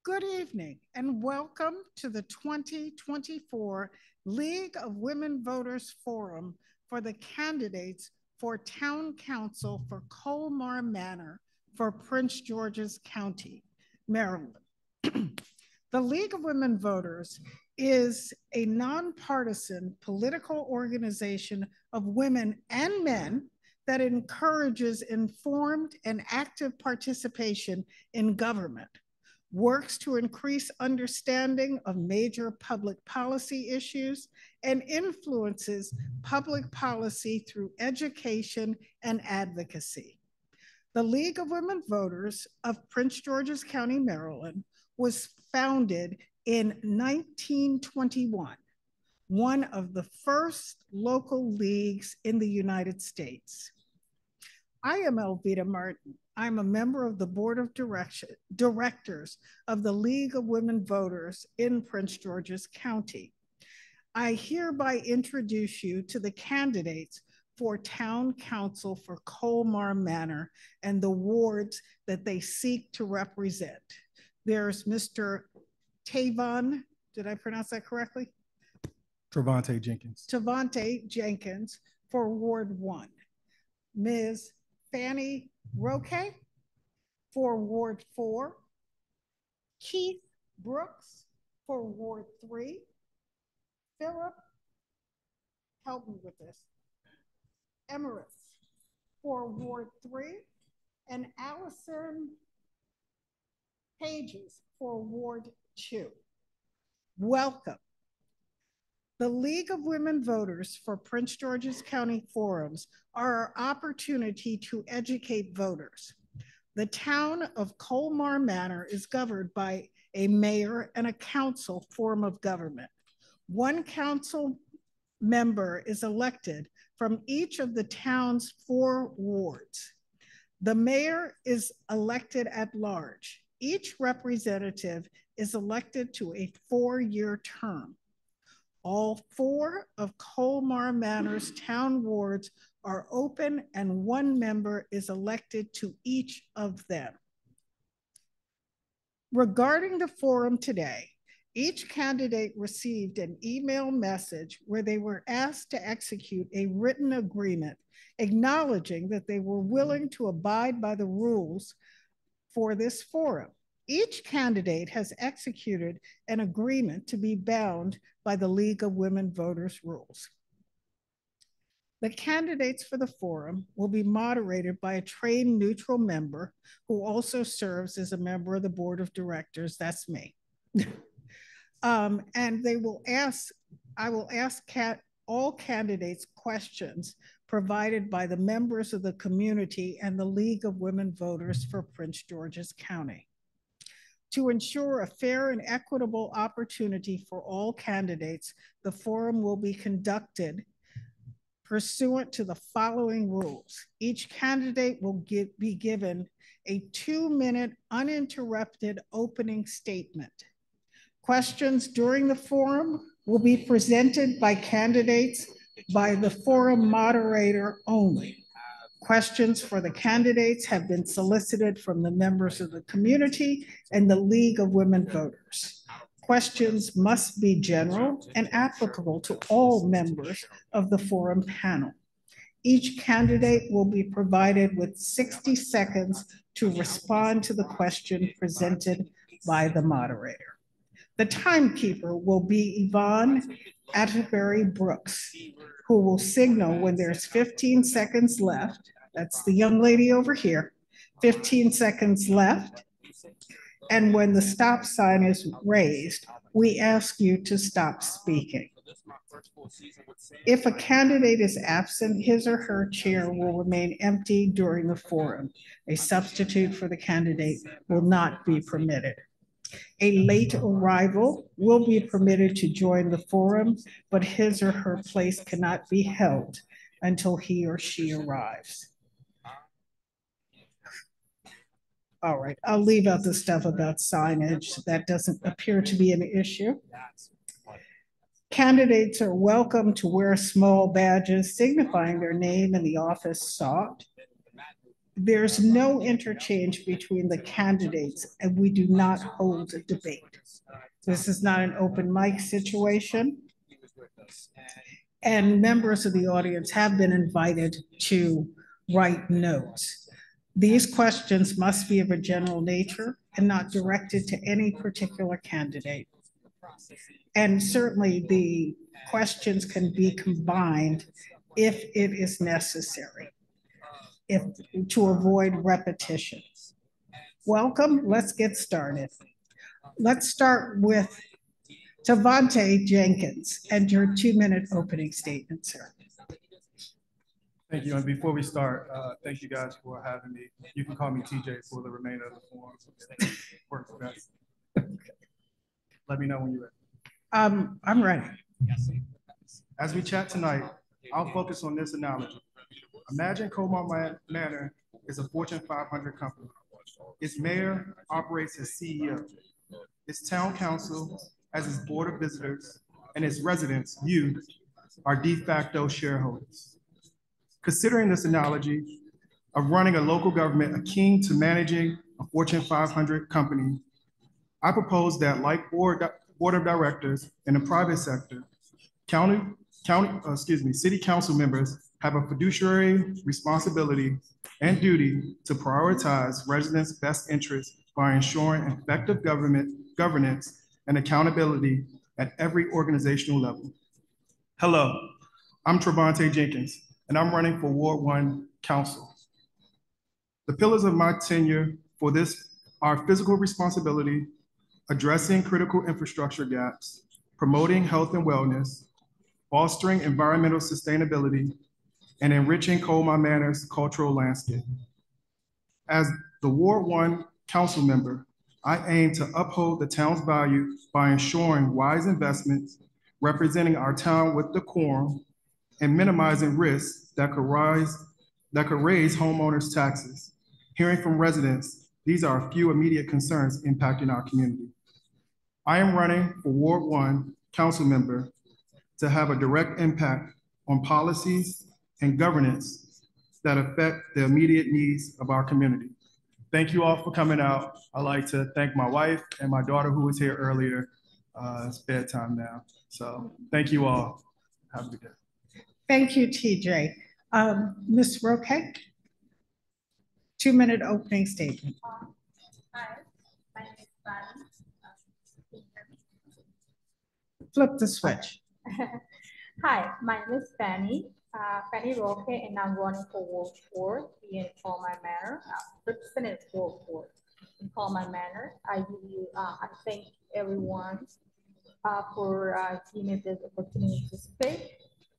Good evening and welcome to the 2024 League of Women Voters Forum for the candidates for Town Council for Colmar Manor for Prince George's County, Maryland. The League of Women Voters is a nonpartisan political organization of women and men that encourages informed and active participation in government, works to increase understanding of major public policy issues, and influences public policy through education and advocacy. The League of Women Voters of Prince George's County, Maryland, was founded in 1921, one of the first local leagues in the United States. I am Elvita Martin. I'm a member of the Board of Directors of the League of Women Voters in Prince George's County. I hereby introduce you to the candidates for Town Council for Colmar Manor and the wards that they seek to represent. There's Mr. Tavon, did I pronounce that correctly? Travante Jenkins. Tavante Jenkins for Ward 1. Ms. Fanny Roque for Ward 4. Keith Brooks for Ward 3. Philip, help me with this, Emirates for Ward 3. And Allison Pages for Ward 2. Welcome. The League of Women Voters for Prince George's County Forums are our opportunity to educate voters. The Town of Colmar Manor is governed by a mayor and a council form of government. One council member is elected from each of the town's 4 wards. The mayor is elected at large. Each representative is elected to a 4-year term. All 4 of Colmar Manor's town wards are open and 1 member is elected to each of them. Regarding the forum today, each candidate received an email message where they were asked to execute a written agreement acknowledging that they were willing to abide by the rules for this forum. Each candidate has executed an agreement to be bound by the League of Women Voters rules. The candidates for the forum will be moderated by a trained neutral member who also serves as a member of the Board of Directors. That's me. And I will ask all candidates questions provided by the members of the community and the League of Women Voters for Prince George's County. To ensure a fair and equitable opportunity for all candidates, the forum will be conducted pursuant to the following rules. Each candidate will be given a 2-minute uninterrupted opening statement. Questions during the forum will be presented by candidates by the forum moderator only. Questions for the candidates have been solicited from the members of the community and the League of Women Voters. Questions must be general and applicable to all members of the forum panel. Each candidate will be provided with 60 seconds to respond to the question presented by the moderator. The timekeeper will be Yvonne Atterbury Brooks, who will signal when there's 15 seconds left. That's the young lady over here. 15 seconds left. And when the stop sign is raised, we ask you to stop speaking. If a candidate is absent, his or her chair will remain empty during the forum. A substitute for the candidate will not be permitted. A late arrival will be permitted to join the forum, but his or her place cannot be held until he or she arrives. All right, I'll leave out the stuff about signage. That doesn't appear to be an issue. Candidates are welcome to wear small badges signifying their name and the office sought. There's no interchange between the candidates, and we do not hold a debate. This is not an open mic situation. And members of the audience have been invited to write notes. These questions must be of a general nature and not directed to any particular candidate. And certainly the questions can be combined if it is necessary, to avoid repetition. Welcome, let's get started. Let's start with Tavante Jenkins and your 2-minute opening statement, sir. Thank you. And before we start, thank you guys for having me. You can call me TJ for the remainder of the forum. Works best. Let me know when you're ready. I'm ready. As we chat tonight, I'll focus on this analogy. Imagine Colmar Manor is a Fortune 500 company. Its mayor operates as CEO. Its town council as its board of visitors, and its residents, you, are de facto shareholders. Considering this analogy of running a local government akin to managing a Fortune 500 company, I propose that, like board of directors in the private sector, city council members have a fiduciary responsibility and duty to prioritize residents' best interests by ensuring effective governance and accountability at every organizational level. Hello, I'm Travante Jenkins, and I'm running for Ward 1 Council. The pillars of my tenure for this are physical responsibility, addressing critical infrastructure gaps, promoting health and wellness, fostering environmental sustainability, and enriching Colmar Manor's cultural landscape. As the Ward 1 Council member, I aim to uphold the town's value by ensuring wise investments, representing our town with decorum, and minimizing risks that could raise homeowners' taxes. Hearing from residents, these are a few immediate concerns impacting our community. I am running for Ward 1 Council member to have a direct impact on policies and governance that affect the immediate needs of our community. Thank you all for coming out. I'd like to thank my wife and my daughter who was here earlier. It's bedtime now. So thank you all. Have a good day. Thank you, TJ. Ms. Roque, 2-minute opening statement. Hi, my name is Fanny. Flip the switch. Hi, my name is Fanny. Fanny Roque, and I'm running for Ward 4 here in Colmar Manor, representing Ward 4 in Colmar Manor. I thank everyone for giving me this opportunity to speak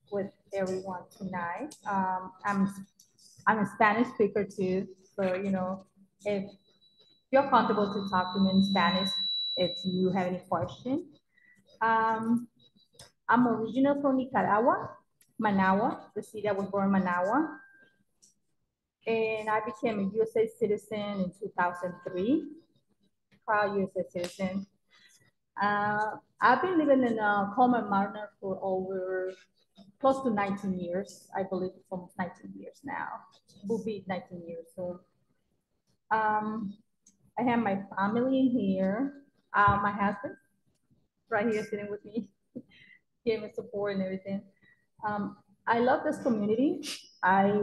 with everyone tonight. I'm a Spanish speaker too, so if you're comfortable to talk to me in Spanish, if you have any questions. I'm original from Nicaragua. Managua, the city I was born in Managua. And I became a USA citizen in 2003, proud USA citizen. I've been living in Colmar Manor for over close to 19 years. I believe it's almost 19 years now. It will be 19 years soon. I have my family here, my husband right here sitting with me, gave me support and everything. I love this community. I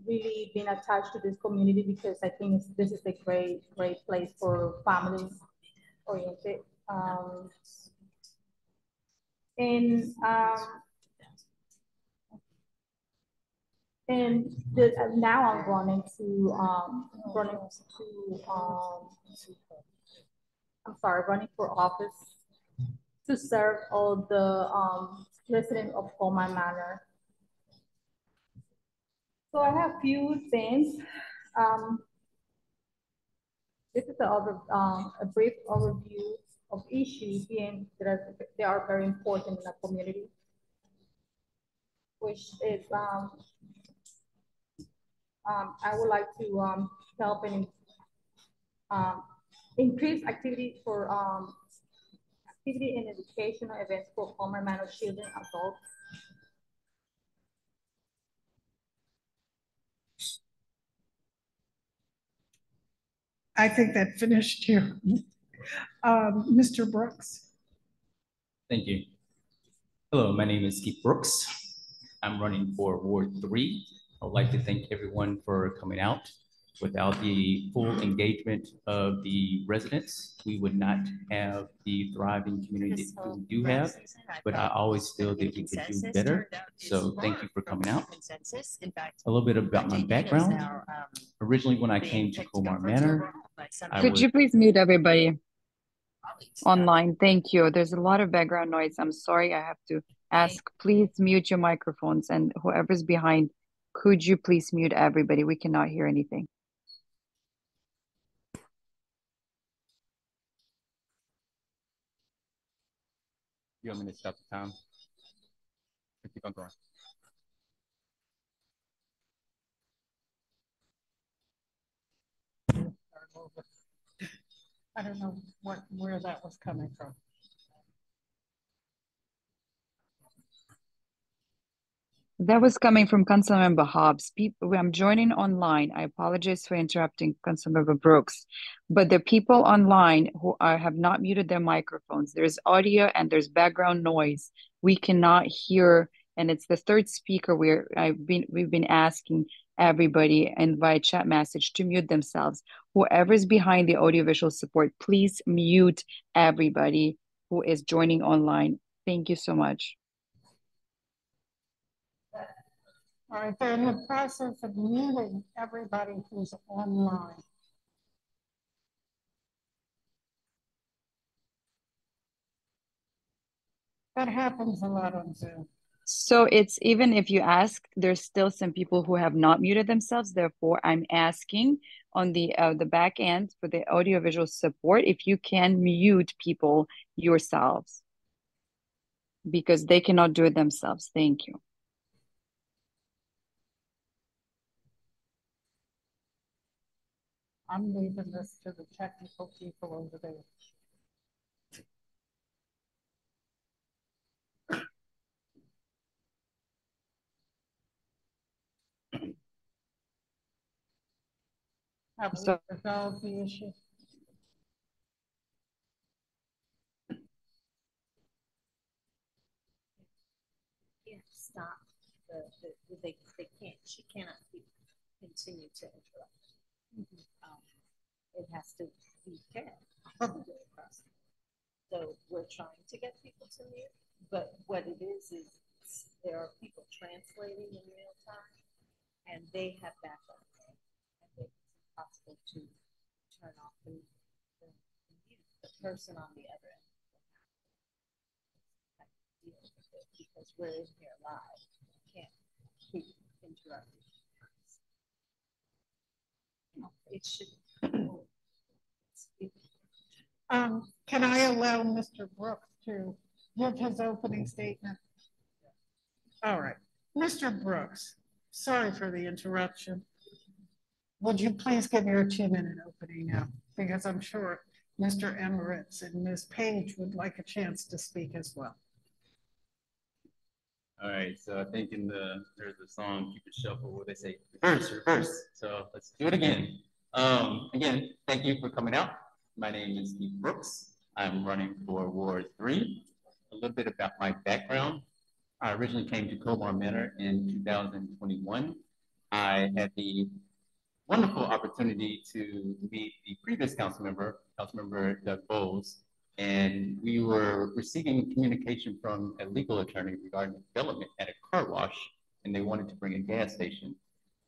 really been attached to this community because I think this is a great place for families oriented. Now I'm running for office to serve all the residents of Colmar Manor. So I have a few things. This is a brief overview of issues that are very important in the community, which is I would like to help and increase activity for activity and educational events for Colmar Manor children and adults. I think that finished you. Mr. Brooks. Thank you. Hello, my name is Keith Brooks. I'm running for Ward 3. I would like to thank everyone for coming out. Without the full engagement of the residents, we would not have the thriving community that we do have, but I always feel that we could do better. So thank you for coming out. A little bit about my background. Originally, when I came to Colmar Manor, Could you please mute everybody online? Thank you. There's a lot of background noise. I'm sorry. I have to ask, please mute your microphones, and whoever's behind, could you please mute everybody? We cannot hear anything. You want me to stop the time? Keep on going. I don't know where that was coming from. That was coming from Councilmember Hobbs. I'm joining online. I apologize for interrupting Councilmember Brooks, but the people online who have not muted their microphones, there's audio and there's background noise. We cannot hear, and it's the third speaker we've been asking everybody and via chat message to mute themselves. Whoever's behind the audiovisual support, please mute everybody who is joining online. Thank you so much. All right, they're in the process of muting everybody who's online. That happens a lot on Zoom. So it's even if you ask, there's still some people who have not muted themselves. Therefore, I'm asking on the back end for the audiovisual support if you can mute people yourselves because they cannot do it themselves. Thank you. I'm leaving this to the technical people over there. Have we resolved the issue? Stop she cannot continue to interrupt. It has to be fair. So we're trying to get people to mute, but what it is there are people translating in real time and they have backup. And it's impossible to turn off the mute. The person on the other end have to deal with it because we're in here live. We can't keep interrupting. It should. Can I allow Mr. Brooks to give his opening statement? All right. Mr. Brooks, sorry for the interruption. Would you please give your 2-minute opening now? Because I'm sure Mr. Emirates and Ms. Page would like a chance to speak as well. All right, so I think there's a song, Keep It Shuffle, where they say reverse, reverse. So let's do it again. Again, thank you for coming out. My name is Keith Brooks. I'm running for Ward 3. A little bit about my background. I originally came to Colmar Manor in 2021. I had the wonderful opportunity to meet the previous Councilmember Doug Bowles, and we were receiving communication from a legal attorney regarding development at a car wash, and they wanted to bring a gas station.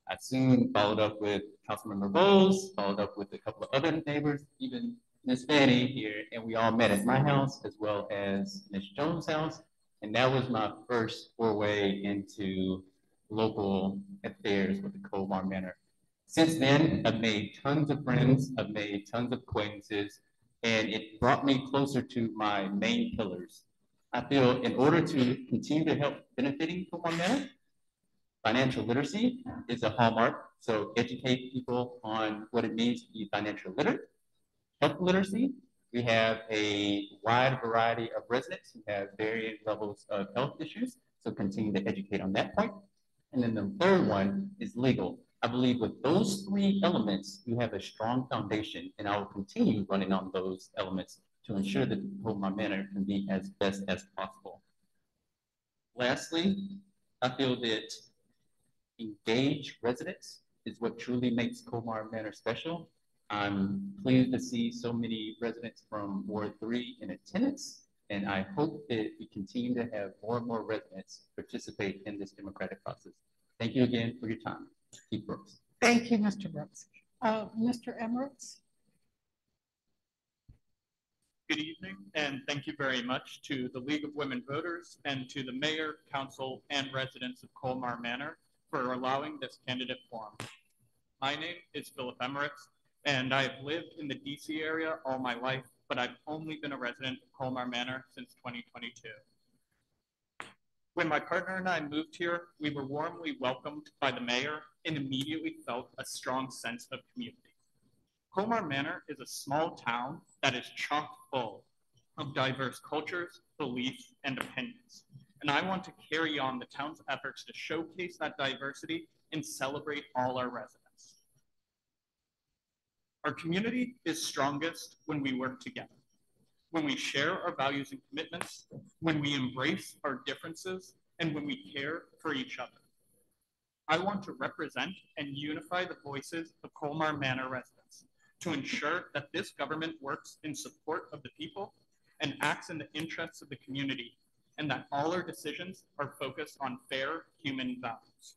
I soon followed up with Councilmember Bowles, followed up with a couple of other neighbors, even Miss Fanny here, and we all met at my house as well as Miss Jones' house. And that was my first foray into local affairs with the Colmar Manor. Since then, I've made tons of friends, I've made tons of acquaintances, and it brought me closer to my main pillars. I feel in order to continue to help benefiting Colmar Manor, financial literacy is a hallmark. So educate people on what it means to be financial literate. Health literacy, we have a wide variety of residents who have varying levels of health issues. So continue to educate on that point. And then the third one is legal. I believe with those three elements, you have a strong foundation, and I will continue running on those elements to ensure that Colmar Manor can be as best as possible. Lastly, I feel that engaged residents is what truly makes Colmar Manor special. I'm pleased to see so many residents from Ward 3 in attendance, and I hope that we continue to have more and more residents participate in this democratic process. Thank you again for your time. Keith Brooks. Thank you, Mr. Brooks. Mr. Emirates? Good evening, and thank you very much to the League of Women Voters and to the Mayor, Council, and residents of Colmar Manor for allowing this candidate forum. My name is Philip Emirates, and I have lived in the DC area all my life, but I've only been a resident of Colmar Manor since 2022. When my partner and I moved here, we were warmly welcomed by the mayor and immediately felt a strong sense of community. Colmar Manor is a small town that is chock full of diverse cultures, beliefs, and opinions. And I want to carry on the town's efforts to showcase that diversity and celebrate all our residents. Our community is strongest when we work together, when we share our values and commitments, when we embrace our differences, and when we care for each other. I want to represent and unify the voices of Colmar Manor residents to ensure that this government works in support of the people and acts in the interests of the community, and that all our decisions are focused on fair human values.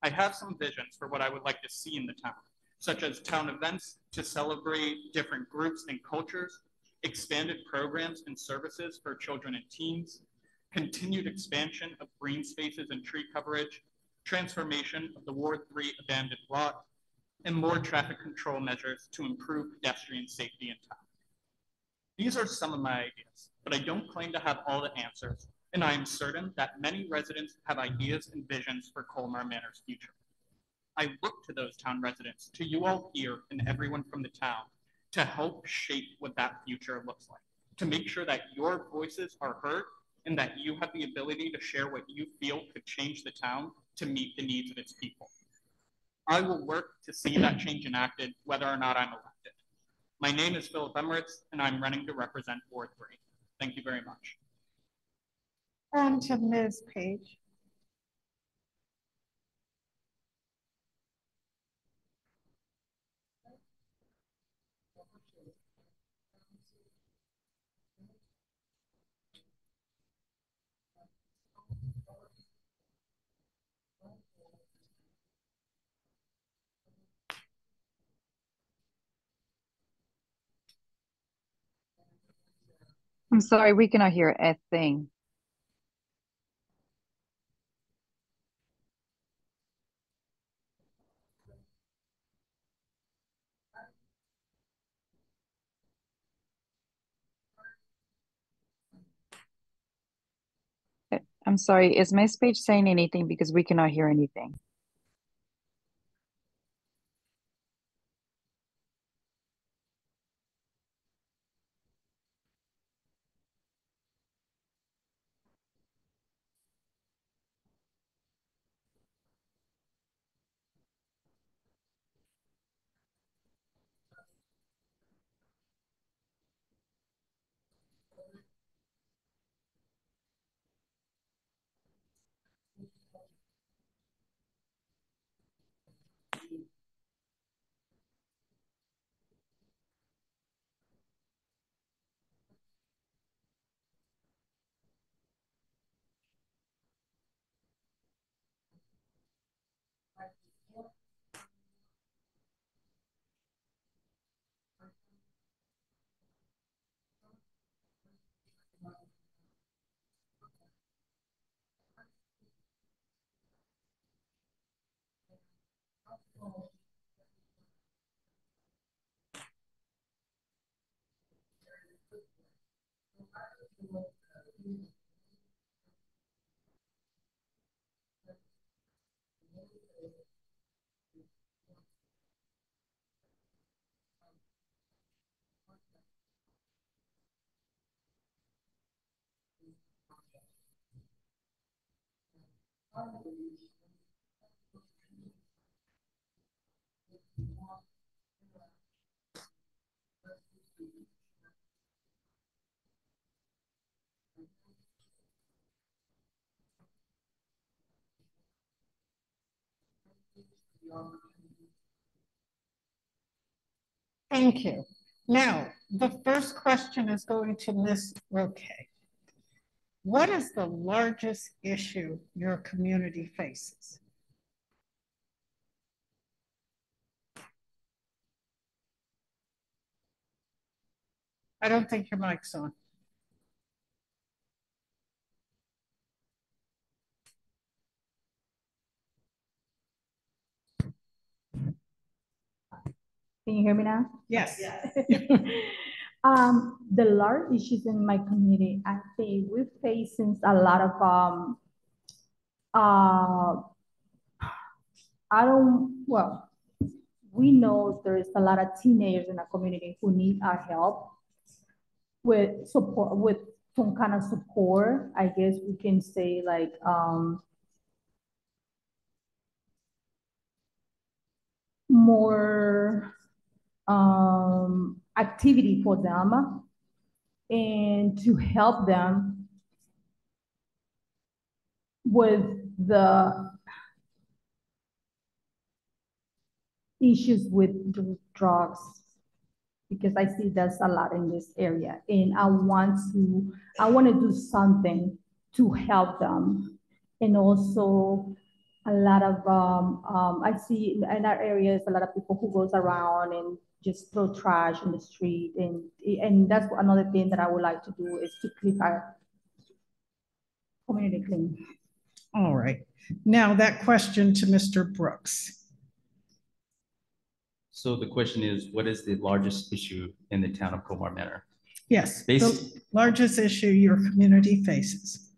I have some visions for what I would like to see in the town, such as town events to celebrate different groups and cultures, expanded programs and services for children and teens, continued expansion of green spaces and tree coverage, transformation of the Ward 3 abandoned lot, and more traffic control measures to improve pedestrian safety in town. These are some of my ideas, but I don't claim to have all the answers, and I am certain that many residents have ideas and visions for Colmar Manor's future. I look to those town residents, to you all here and everyone from the town, to help shape what that future looks like, to make sure that your voices are heard and that you have the ability to share what you feel could change the town to meet the needs of its people. I will work to see that change enacted, whether or not I'm elected. My name is Philip Emirates, and I'm running to represent Ward 3. Thank you very much. And to Ms. Page. I'm sorry, we cannot hear a thing. I'm sorry, is Miss Page saying anything because we cannot hear anything? Thank you. Now, the first question is going to Ms. Roque. What is the largest issue your community faces? I don't think your mic's on. Can you hear me now? Yes. The large issues in my community, I think we're facing a lot of we know there's a lot of teenagers in our community who need our help with support, with some kind of support. I guess we can say like more activity for them and to help them with the issues with drugs, because I see there's a lot in this area, and I want to do something to help them. And also a lot of I see in our areas a lot of people who goes around and just throw trash in the street, and that's another thing that I would like to do, is to keep our community clean. All right. Now that question to Mr. Brooks. So the question is, what is the largest issue in the town of Colmar Manor? Yes, the largest issue your community faces.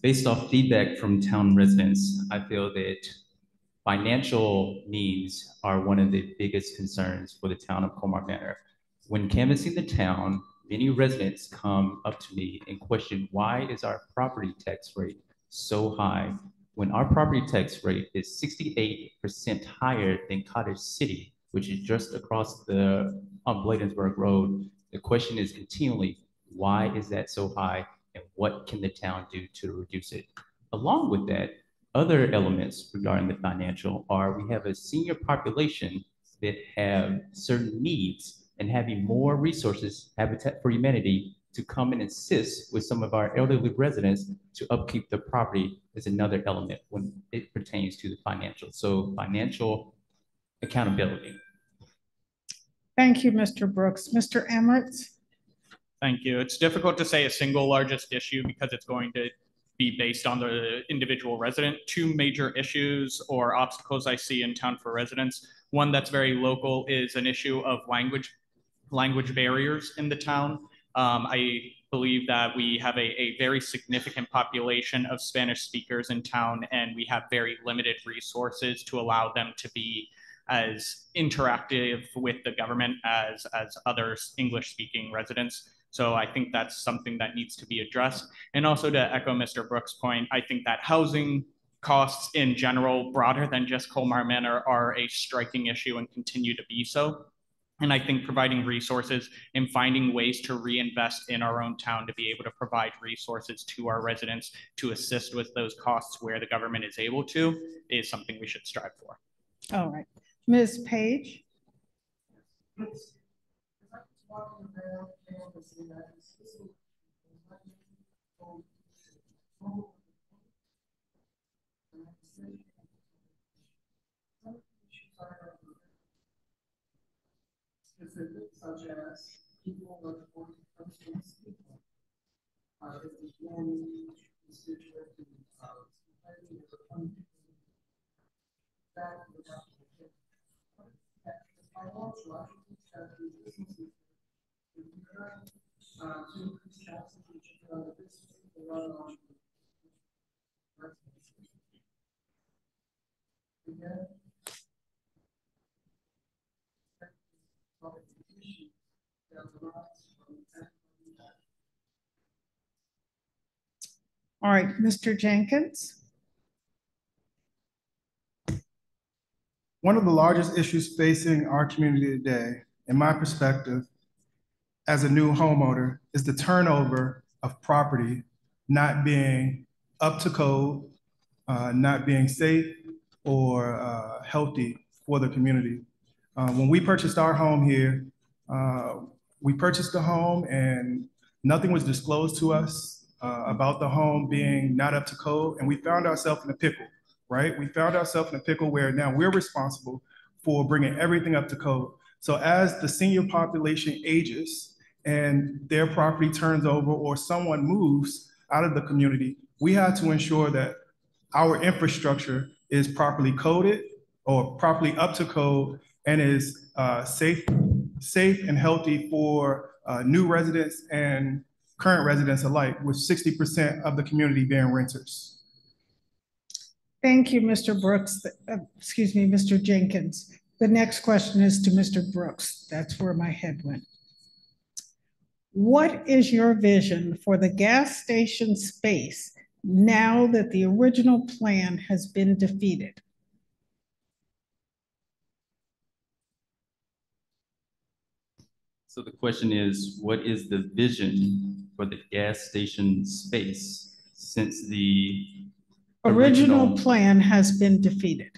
Based off feedback from town residents, I feel that financial needs are one of the biggest concerns for the town of Colmar Manor. When canvassing the town, many residents come up to me and question, why is our property tax rate so high when our property tax rate is 68% higher than Cottage City, which is just across the Bladensburg Road? The question is continually, why is that so high, and what can the town do to reduce it? Along with that, other elements regarding the financial are, we have a senior population that have certain needs, and having more resources, Habitat for Humanity, to come and assist with some of our elderly residents to upkeep the property is another element when it pertains to the financial. So financial accountability. Thank you, Mr. Brooks. Mr. Emmerts? Thank you. It's difficult to say a single largest issue because it's going to be based on the individual resident. Two major issues or obstacles I see in town for residents. One that's very local is an issue of language barriers in the town. I believe that we have a very significant population of Spanish speakers in town, and we have very limited resources to allow them to be as interactive with the government as other English speaking residents. So I think that's something that needs to be addressed. And also, to echo Mr. Brooks' point, I think that housing costs in general, broader than just Colmar Manor, are a striking issue and continue to be so. And I think providing resources and finding ways to reinvest in our own town to be able to provide resources to our residents to assist with those costs where the government is able to is something we should strive for. All right. Ms. Page? Specific, such as people with people, All right, Mr. Jenkins? One of the largest issues facing our community today, in my perspective, as a new homeowner, is the turnover of property not being up to code, not being safe or healthy for the community. When we purchased our home here, we purchased the home and nothing was disclosed to us about the home being not up to code. And we found ourselves in a pickle, right? We found ourselves in a pickle where now we're responsible for bringing everything up to code. So as the senior population ages and their property turns over or someone moves out of the community, we have to ensure that our infrastructure is properly coded or properly up to code and is safe and healthy for new residents and current residents alike, with 60% of the community being renters. Thank you, Mr. Brooks. Excuse me, Mr. Jenkins. The next question is to Mr. Brooks. That's where my head went. What is your vision for the gas station space now that the original plan has been defeated? So the question is, what is the vision for the gas station space since the original plan has been defeated?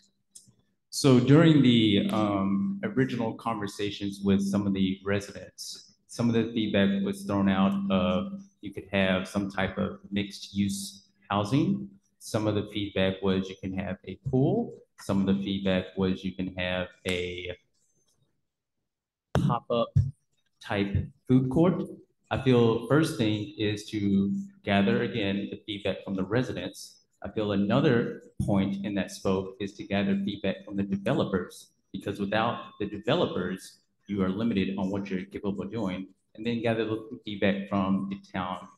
So during the original conversations with some of the residents, some of the feedback was thrown out of you could have some type of mixed use housing. Some of the feedback was you can have a pool. Some of the feedback was you can have a pop-up type food court. I feel first thing is to gather again the feedback from the residents. I feel another point in that spoke is to gather feedback from the developers, because without the developers, you are limited on what you're capable of doing, and then gather the feedback from the town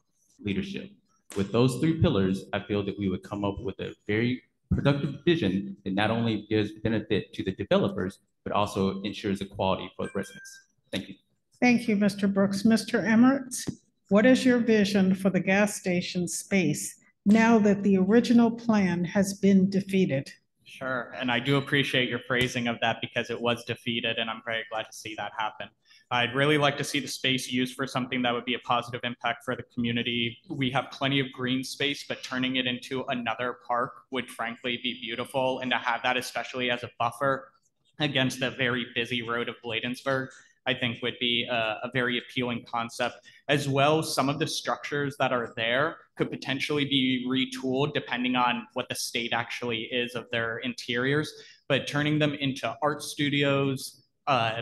leadership. With those three pillars, I feel that we would come up with a very productive vision that not only gives benefit to the developers, but also ensures equality for the residents. Thank you. Thank you, Mr. Brooks. Mr. Emmerts, what is your vision for the gas station space now that the original plan has been defeated? Sure, and I do appreciate your phrasing of that because it was defeated, and I'm very glad to see that happen. I'd really like to see the space used for something that would be a positive impact for the community. We have plenty of green space, but turning it into another park would frankly be beautiful, and to have that especially as a buffer against the very busy road of Bladensburg, I think would be a very appealing concept. As well, some of the structures that are there could potentially be retooled depending on what the state actually is of their interiors, but turning them into art studios,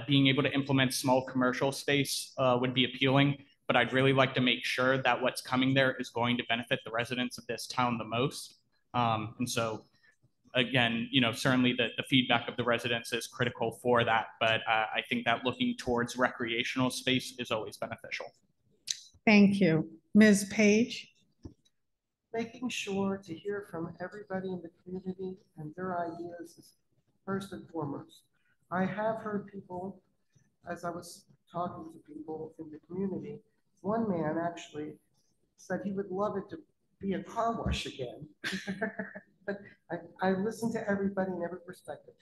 being able to implement small commercial space would be appealing. But I'd really like to make sure that what's coming there is going to benefit the residents of this town the most. And so again, certainly the feedback of the residents is critical for that, but I think that looking towards recreational space is always beneficial. Thank you. Ms. Page? Making sure to hear from everybody in the community and their ideas is first and foremost. I have heard people, as I was talking to people in the community, one man actually said he would love it to be a car wash again. But I listened to everybody in every perspective.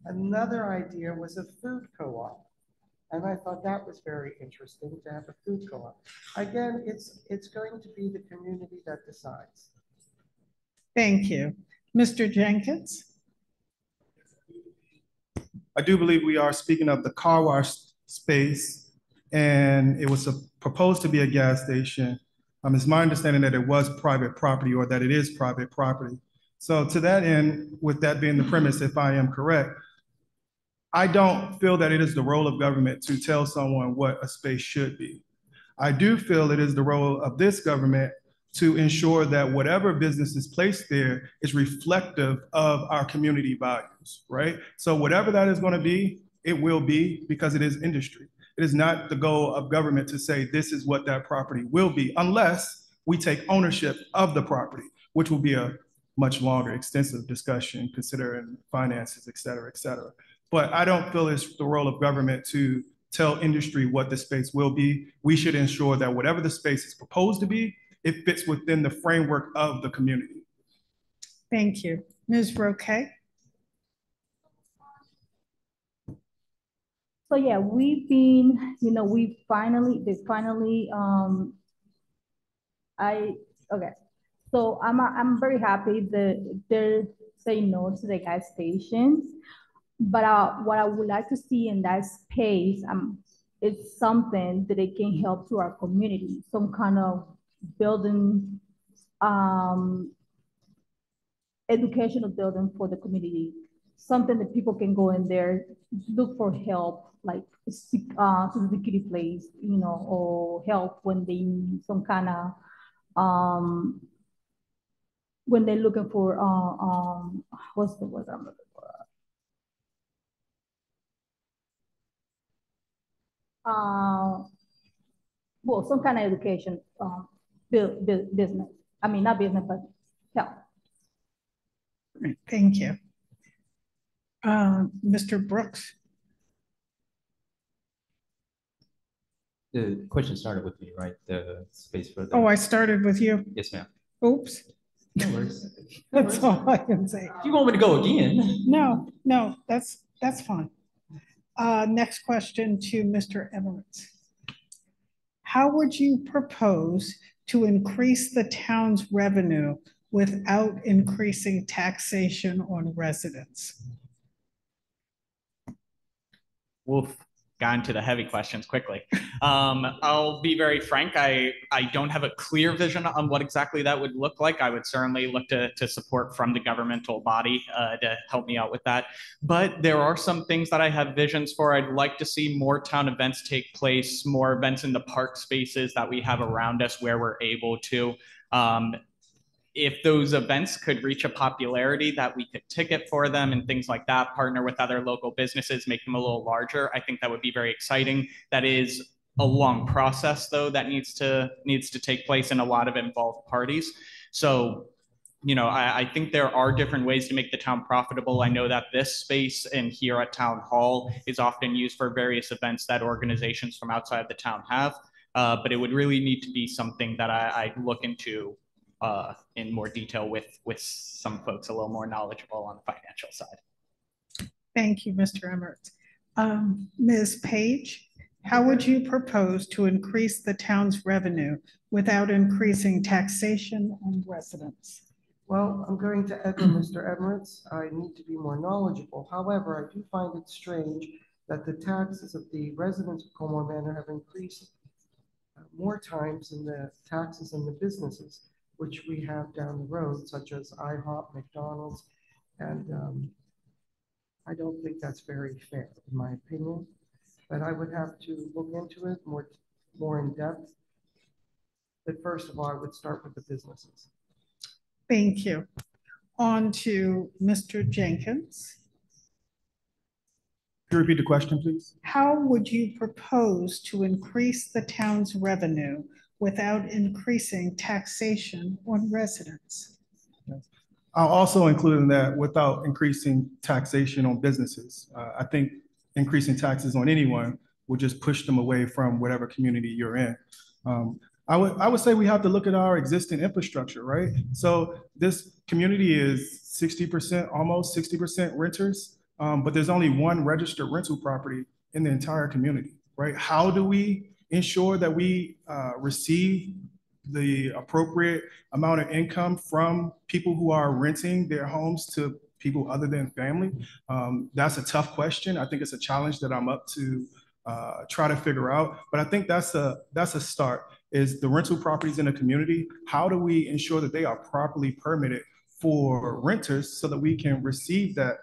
Another idea was a food co-op. And I thought that was very interesting to have a food co-op. Again, it's going to be the community that decides. Thank you. Mr. Jenkins? I do believe we are speaking of the car wash space, and it was proposed to be a gas station. It's my understanding that it was private property, or that it is private property. So to that end, with that being the premise, if I am correct, I don't feel that it is the role of government to tell someone what a space should be. I do feel it is the role of this government to ensure that whatever business is placed there is reflective of our community values, right? So whatever that is going to be, it will be, because it is industry. It is not the goal of government to say this is what that property will be, unless we take ownership of the property, which will be a much longer, extensive discussion considering finances, et cetera, et cetera. But I don't feel it's the role of government to tell industry what the space will be. We should ensure that whatever the space is proposed to be, it fits within the framework of the community. Thank you. Ms. Roque? So yeah, we've been, okay. So I'm very happy that they're saying no to the gas stations. But what I would like to see in that space, it's something that it can help to our community, some kind of building, educational building for the community, something that people can go in there, look for help, like security place, you know, or help when they need some kind of, when they're looking for, what's the word I'm looking for? Well, some kind of education, business. I mean, not business, but help. Great, thank you. Mr. Brooks. The question started with me, right? The space for the. Oh, I started with you. Yes, ma'am. Oops. No worries. That's all I can say. If you want me to go again? No, that's fine. Next question to Mr. Emirates. How would you propose to increase the town's revenue without increasing taxation on residents? Wolf got into the heavy questions quickly. I'll be very frank. I don't have a clear vision on what exactly that would look like. I would certainly look to support from the governmental body to help me out with that. But there are some things that I have visions for. I'd like to see more town events take place, more events in the park spaces that we have around us where we're able to. If those events could reach a popularity that we could ticket for them and things like that, partner with other local businesses, make them a little larger, I think that would be very exciting. That is a long process, though, that needs to take place in a lot of involved parties. So, you know, I think there are different ways to make the town profitable. I know that this space and here at Town Hall is often used for various events that organizations from outside of the town have. But it would really need to be something that I look into in more detail with some folks a little more knowledgeable on the financial side. Thank you, Mr. Emirates. Ms. Page, how would you propose to increase the town's revenue without increasing taxation on residents? Well, I'm going to echo Mr. Emirates. I need to be more knowledgeable. However, I do find it strange that the taxes of the residents of Colmar Manor have increased more times than the taxes on the businesses, which we have down the road, such as IHOP, McDonald's, and I don't think that's very fair, in my opinion. But I would have to look into it more in depth. But first of all, I would start with the businesses. Thank you. On to Mr. Jenkins. Can you repeat the question, please? How would you propose to increase the town's revenue without increasing taxation on residents? I'll also include in that without increasing taxation on businesses. I think increasing taxes on anyone will just push them away from whatever community you're in. I would say we have to look at our existing infrastructure, right? So this community is 60%, almost 60% renters, but there's only one registered rental property in the entire community, right? How do we ensure that we receive the appropriate amount of income from people who are renting their homes to people other than family? That's a tough question. I think it's a challenge that I'm up to try to figure out. But I think that's a start, is the rental properties in the community. How do we ensure that they are properly permitted for renters so that we can receive that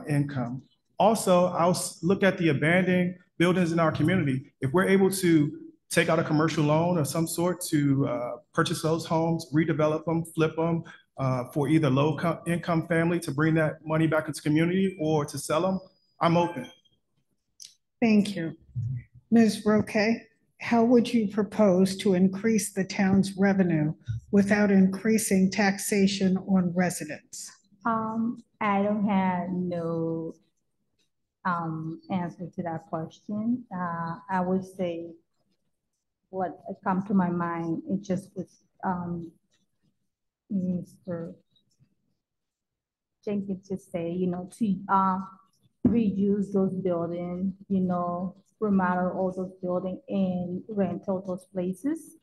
income? Also, I'll look at the abandoned buildings in our community. If we're able to take out a commercial loan of some sort to purchase those homes, redevelop them, flip them for either low income family to bring that money back into community or to sell them, I'm open. Thank you. Ms. Roque, how would you propose to increase the town's revenue without increasing taxation on residents? I don't have no answer to that question. I would say what come to my mind, it just was Mr. Jenkins to say, you know, to reuse those buildings, you know, remodel all those buildings and rent all those places.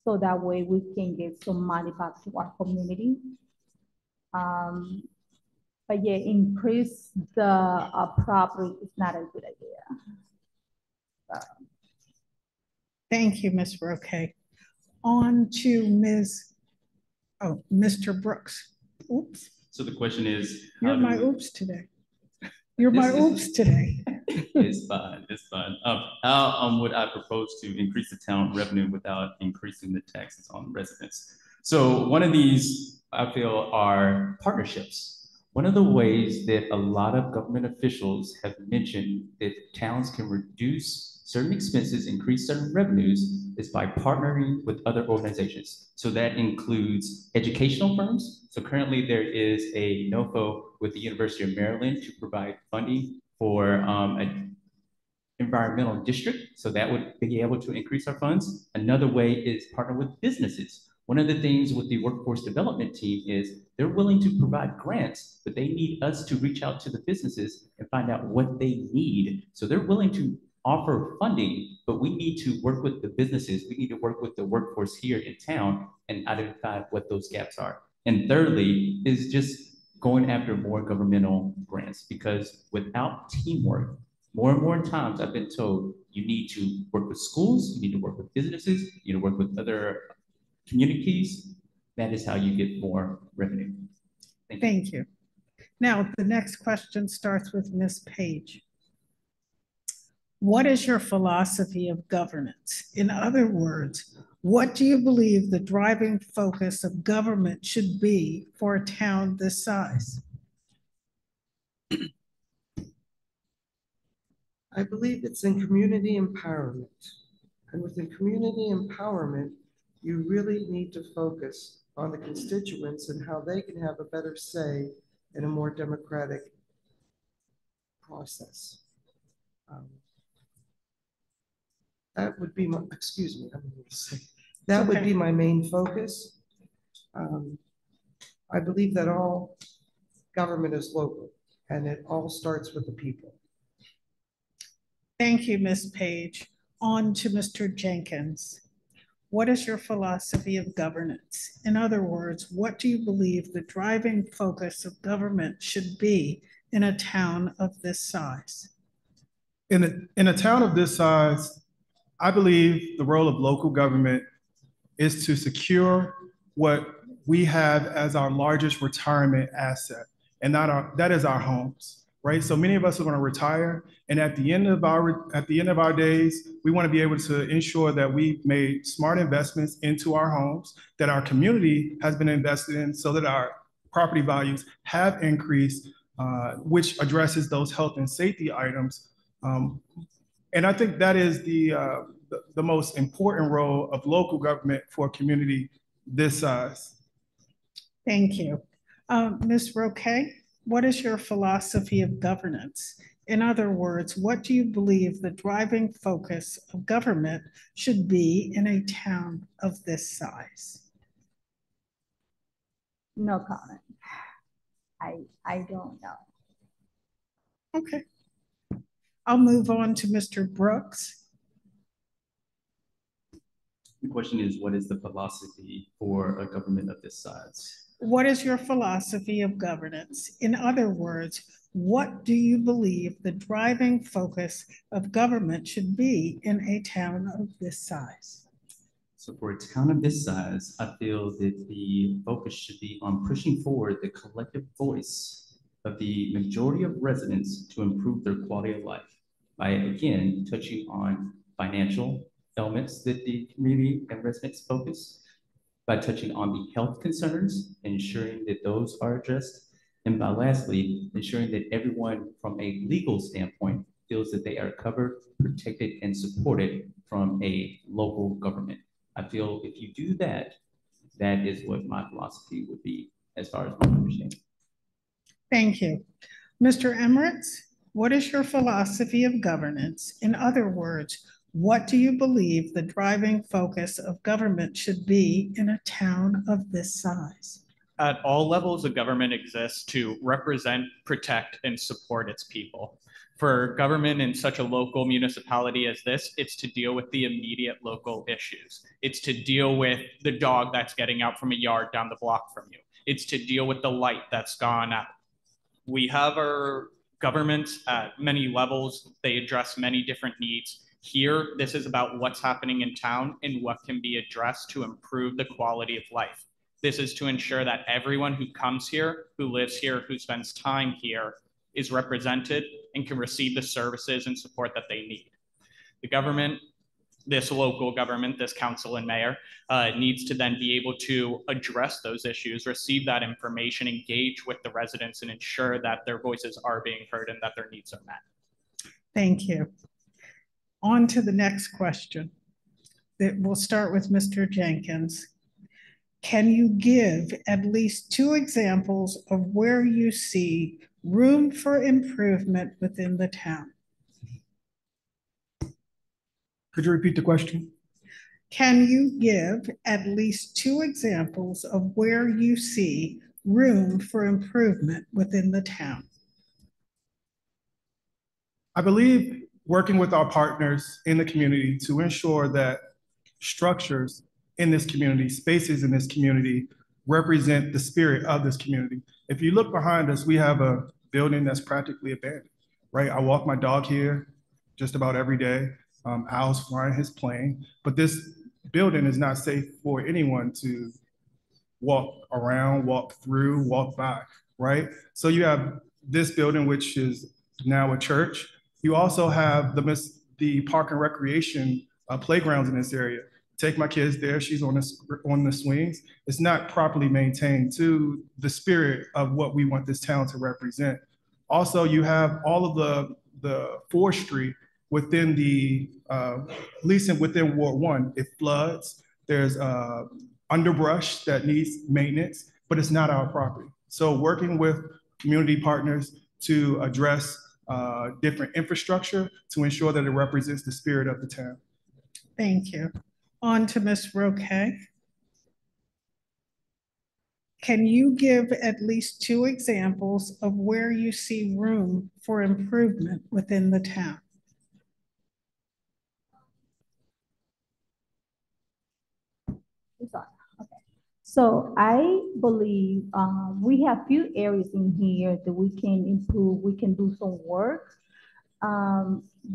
So that way we can get some money back to our community. But yeah, increase the property is not a good idea. Thank you, Ms. Roque. On to Mr. Brooks. Oops, So the question is, you're my oops today. You're my oops today. It's fine, it's fine. How would I propose to increase the town revenue without increasing the taxes on residents? So one of these, I feel, are partnerships. One of the ways that a lot of government officials have mentioned that towns can reduce certain expenses, increase certain revenues, is by partnering with other organizations. So that includes educational firms. So currently there is a NOFO with the University of Maryland to provide funding for an environmental district. So that would be able to increase our funds. Another way is partner with businesses. One of the things with the workforce development team is they're willing to provide grants, but they need us to reach out to the businesses and find out what they need. So they're willing to offer funding, but we need to work with the businesses. We need to work with the workforce here in town and identify what those gaps are. And thirdly is just going after more governmental grants, because without teamwork, more and more times I've been told you need to work with schools, you need to work with businesses, you need to work with other communities. That is how you get more revenue. Thank you. Now, the next question starts with Ms. Page. What is your philosophy of governance? In other words, what do you believe the driving focus of government should be for a town this size? I believe it's in community empowerment. And within community empowerment, you really need to focus on the constituents and how they can have a better say in a more democratic process. That would be my, excuse me, I'm going to say, that would be my main focus. I believe that all government is local and it all starts with the people. Thank you, Ms. Page. On to Mr. Jenkins. What is your philosophy of governance? In other words, what do you believe the driving focus of government should be in a town of this size? In a town of this size, I believe the role of local government is to secure what we have as our largest retirement asset, and that is our homes, right? So many of us are going to retire, and at the end of our days, we want to be able to ensure that we've made smart investments into our homes, that our community has been invested in, so that our property values have increased, which addresses those health and safety items. And I think that is the most important role of local government for a community this size. Thank you. Ms. Roque, what is your philosophy of governance? In other words, what do you believe the driving focus of government should be in a town of this size? No comment. I don't know. Okay. I'll move on to Mr. Brooks. The question is, what is the philosophy for a government of this size? What is your philosophy of governance? In other words, what do you believe the driving focus of government should be in a town of this size? So for a town of this size, I feel that the focus should be on pushing forward the collective voice of the majority of residents to improve their quality of life by, again, touching on financial elements that the community and residents focus, by touching on the health concerns, ensuring that those are addressed, and by lastly, ensuring that everyone from a legal standpoint feels that they are covered, protected, and supported from a local government. I feel if you do that, that is what my philosophy would be as far as my understanding. Thank you. Mr. Emirates, what is your philosophy of governance? In other words, what do you believe the driving focus of government should be in a town of this size? At all levels of government exists to represent, protect, and support its people. For government in such a local municipality as this, it's to deal with the immediate local issues. It's to deal with the dog that's getting out from a yard down the block from you. It's to deal with the light that's gone out. We have our government at many levels. They address many different needs. Here, this is about what's happening in town and what can be addressed to improve the quality of life. This is to ensure that everyone who comes here, who lives here, who spends time here is represented and can receive the services and support that they need. The government, this local government, this council and mayor, needs to then be able to address those issues, receive that information, engage with the residents, and ensure that their voices are being heard and that their needs are met. Thank you. On to the next question. We'll start with Mr. Jenkins. Can you give at least 2 examples of where you see room for improvement within the town? Could you repeat the question? Can you give at least 2 examples of where you see room for improvement within the town? I believe working with our partners in the community to ensure that structures in this community, spaces in this community, represent the spirit of this community. If you look behind us, we have a building that's practically abandoned, right? I walk my dog here just about every day. Al's flying his plane, but this building is not safe for anyone to walk around, walk through, walk by, right? So you have this building, which is now a church. You also have the park and recreation playgrounds in this area. Take my kids there. She's on the swings. It's not properly maintained to the spirit of what we want this town to represent. Also, you have all of the forestry within the leasing within Ward 1. It floods. There's underbrush that needs maintenance, but it's not our property. So working with community partners to address different infrastructure to ensure that it represents the spirit of the town. Thank you. On to Ms. Roque. Can you give at least 2 examples of where you see room for improvement within the town? Okay. So I believe we have few areas in here that we can improve. We can do some work.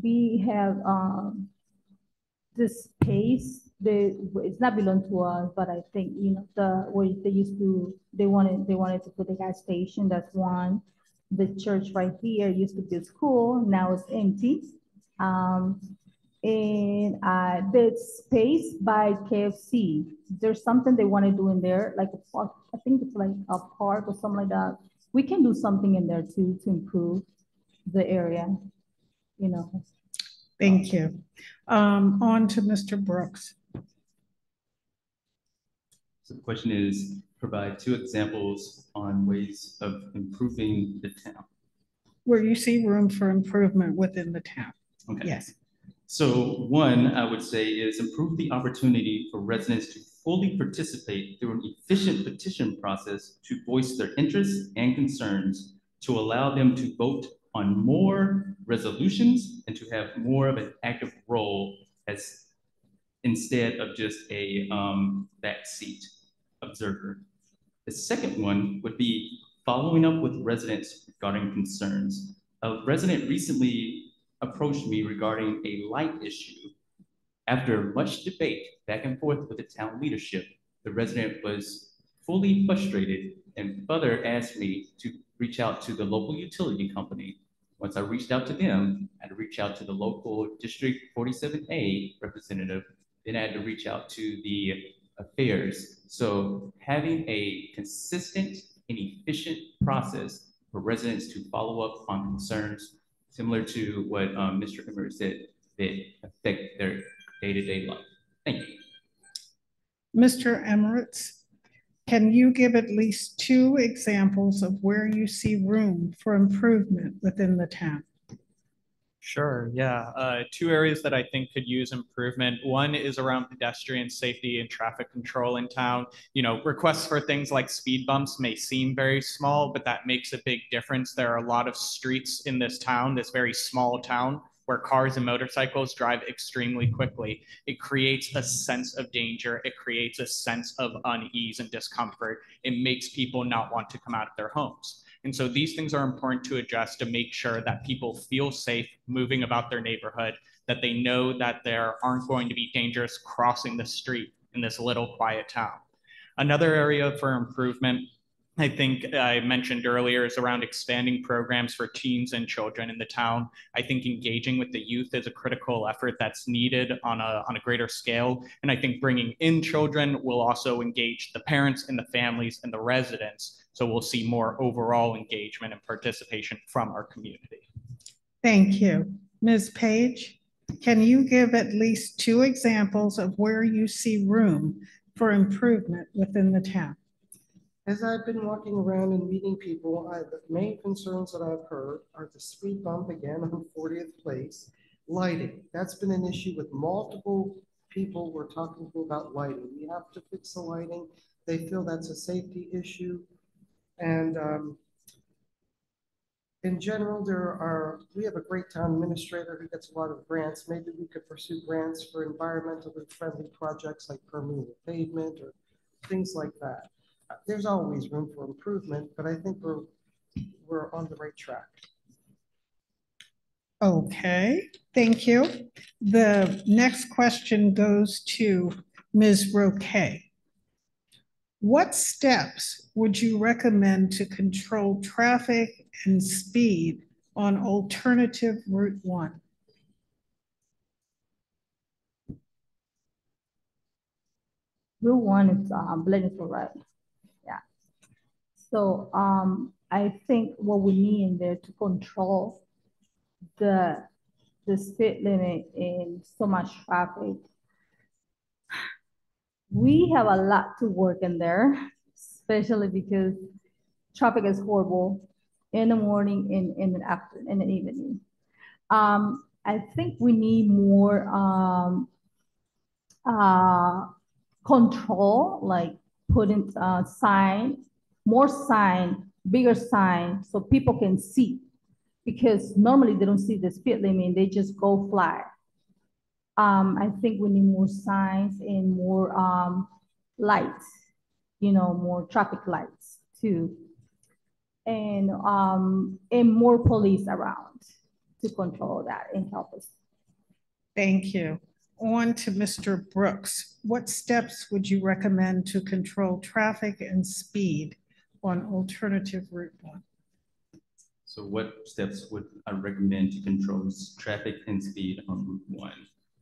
We have this space. It's not belong to us, but I think where they wanted to put a gas station. That's one. The church right here used to be a school. Now it's empty. And the space by KFC, there's something they want to do in there, like a park. I think it's like a park or something like that. We can do something in there too to improve the area, Thank you. On to Mr. Brooks. So the question is, provide 2 examples on ways of improving the town. Where you see room for improvement within the town. Okay. Yes. So one, I would say, is improve the opportunity for residents to fully participate through an efficient petition process to voice their interests and concerns, to allow them to vote on more resolutions and to have more of an active role as instead of just a backseat observer. The second one would be following up with residents regarding concerns. A resident recently approached me regarding a light issue. After much debate back and forth with the town leadership, the resident was fully frustrated and further asked me to reach out to the local utility company. Once I reached out to them, I had to reach out to the local District 47A representative. Then I had to reach out to the affairs. So having a consistent and efficient process for residents to follow up on concerns, similar to what Mr. Emmer said, that affect their day-to-day life. Thank you. Mr. Emmerich, can you give at least 2 examples of where you see room for improvement within the town? Sure, yeah. 2 areas that I think could use improvement. One is around pedestrian safety and traffic control in town. Requests for things like speed bumps may seem very small, but that makes a big difference. There are a lot of streets in this town, this very small town, where cars and motorcycles drive extremely quickly. It creates a sense of danger. It creates a sense of unease and discomfort. It makes people not want to come out of their homes. And so these things are important to adjust to make sure that people feel safe moving about their neighborhood, that they know that there aren't going to be dangers crossing the street in this little quiet town. Another area for improvement, I think I mentioned earlier, is around expanding programs for teens and children in the town. I think engaging with the youth is a critical effort that's needed on a greater scale. And I think bringing in children will also engage the parents and the families and the residents. So we'll see more overall engagement and participation from our community. Thank you. Ms. Page, can you give at least 2 examples of where you see room for improvement within the town? As I've been walking around and meeting people, the main concerns that I've heard are the speed bump again on 40th Place, lighting. That's been an issue with multiple people we're talking to about lighting. We have to fix the lighting. They feel that's a safety issue. And in general, we have a great town administrator who gets a lot of grants. Maybe we could pursue grants for environmentally friendly projects like permeable pavement or things like that. There's always room for improvement, but I think we're on the right track. Okay, thank you. The next question goes to Ms. Roque. What steps would you recommend to control traffic and speed on alternative Route 1? Route 1 is Bladensburg, right? Yeah. So I think what we need in there to control the speed limit in so much traffic, we have a lot to work in there, especially because traffic is horrible in the morning and in the afternoon, in the evening. I think we need more control, like putting more sign, bigger sign, so people can see. Because normally they don't see the speed limit, they just go fly. I think we need more signs and more lights, more traffic lights too. And more police around to control that and help us. Thank you. On to Mr. Brooks. What steps would you recommend to control traffic and speed on alternative Route 1? So what steps would I recommend to control traffic and speed on Route 1?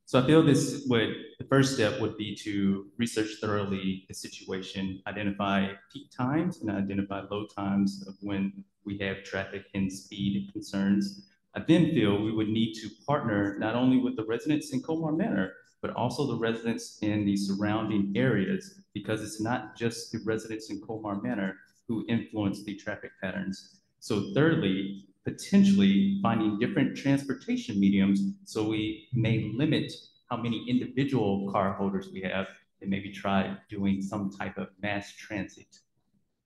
So I feel the first step would be to research thoroughly the situation, identify peak times and identify low times of when we have traffic and speed concerns. I then feel we would need to partner not only with the residents in Colmar Manor, but also the residents in the surrounding areas, because it's not just the residents in Colmar Manor who influence the traffic patterns. So thirdly, potentially finding different transportation mediums so we may limit how many individual car holders we have and maybe try doing some type of mass transit.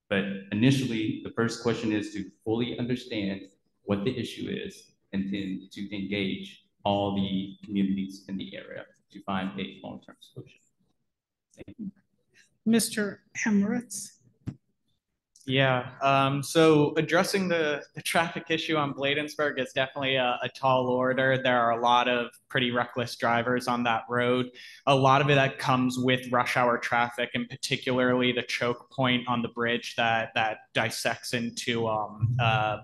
But initially, the first question is to fully understand what the issue is and then to engage all the communities in the area to find a long-term solution. Thank you. Mr. Emirates. Yeah, so addressing the traffic issue on Bladensburg is definitely a tall order. There are a lot of pretty reckless drivers on that road. A lot of it that comes with rush hour traffic, and particularly the choke point on the bridge that dissects into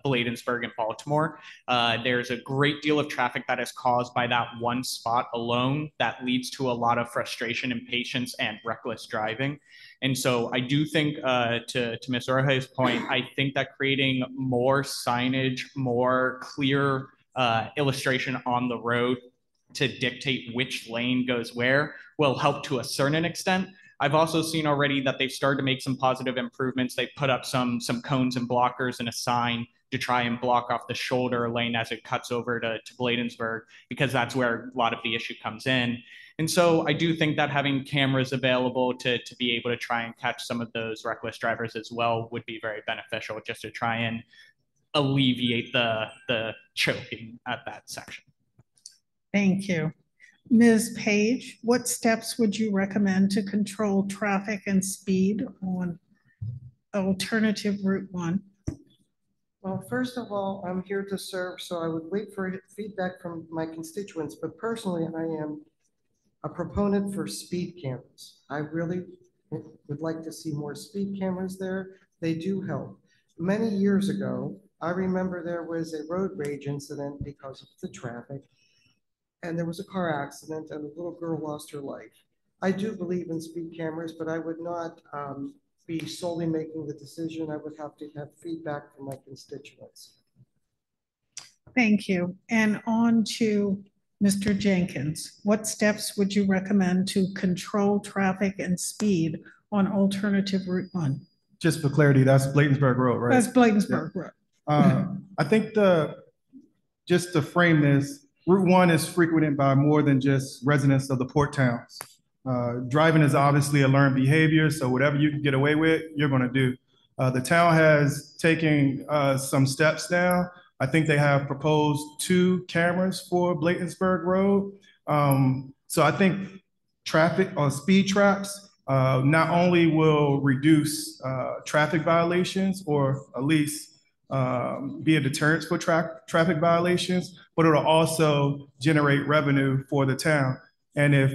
Bladensburg and Baltimore. There's a great deal of traffic that is caused by that one spot alone that leads to a lot of frustration, impatience, and reckless driving. And so I do think, to Ms. Roja's point, I think that creating more signage, more clear illustration on the road to dictate which lane goes where will help to a certain extent. I've also seen already that they've started to make some positive improvements. They put up some cones and blockers and a sign to try and block off the shoulder lane as it cuts over to Bladensburg, because that's where a lot of the issue comes in. And so I do think that having cameras available to be able to try and catch some of those reckless drivers as well would be very beneficial, just to try and alleviate the choking at that section. Thank you. Ms. Page, what steps would you recommend to control traffic and speed on alternative Route 1? Well, first of all, I'm here to serve, so I would wait for feedback from my constituents, but personally, I am a proponent for speed cameras. I really would like to see more speed cameras there. They do help. Many years ago, I remember there was a road rage incident because of the traffic, and there was a car accident, and a little girl lost her life. I do believe in speed cameras, but I would not be solely making the decision. I would have to have feedback from my constituents. Thank you. And on to Mr. Jenkins. What steps would you recommend to control traffic and speed on alternative Route 1? Just for clarity, that's Bladensburg Road, right? That's Bladensburg Road. I think just to frame this, Route 1 is frequented by more than just residents of the port towns. Driving is obviously a learned behavior, so whatever you can get away with, you're going to do. The town has taken some steps now. I think they have proposed 2 cameras for Bladensburg Road. So I think traffic or speed traps not only will reduce traffic violations, or at least be a deterrent for traffic violations, but it'll also generate revenue for the town. And if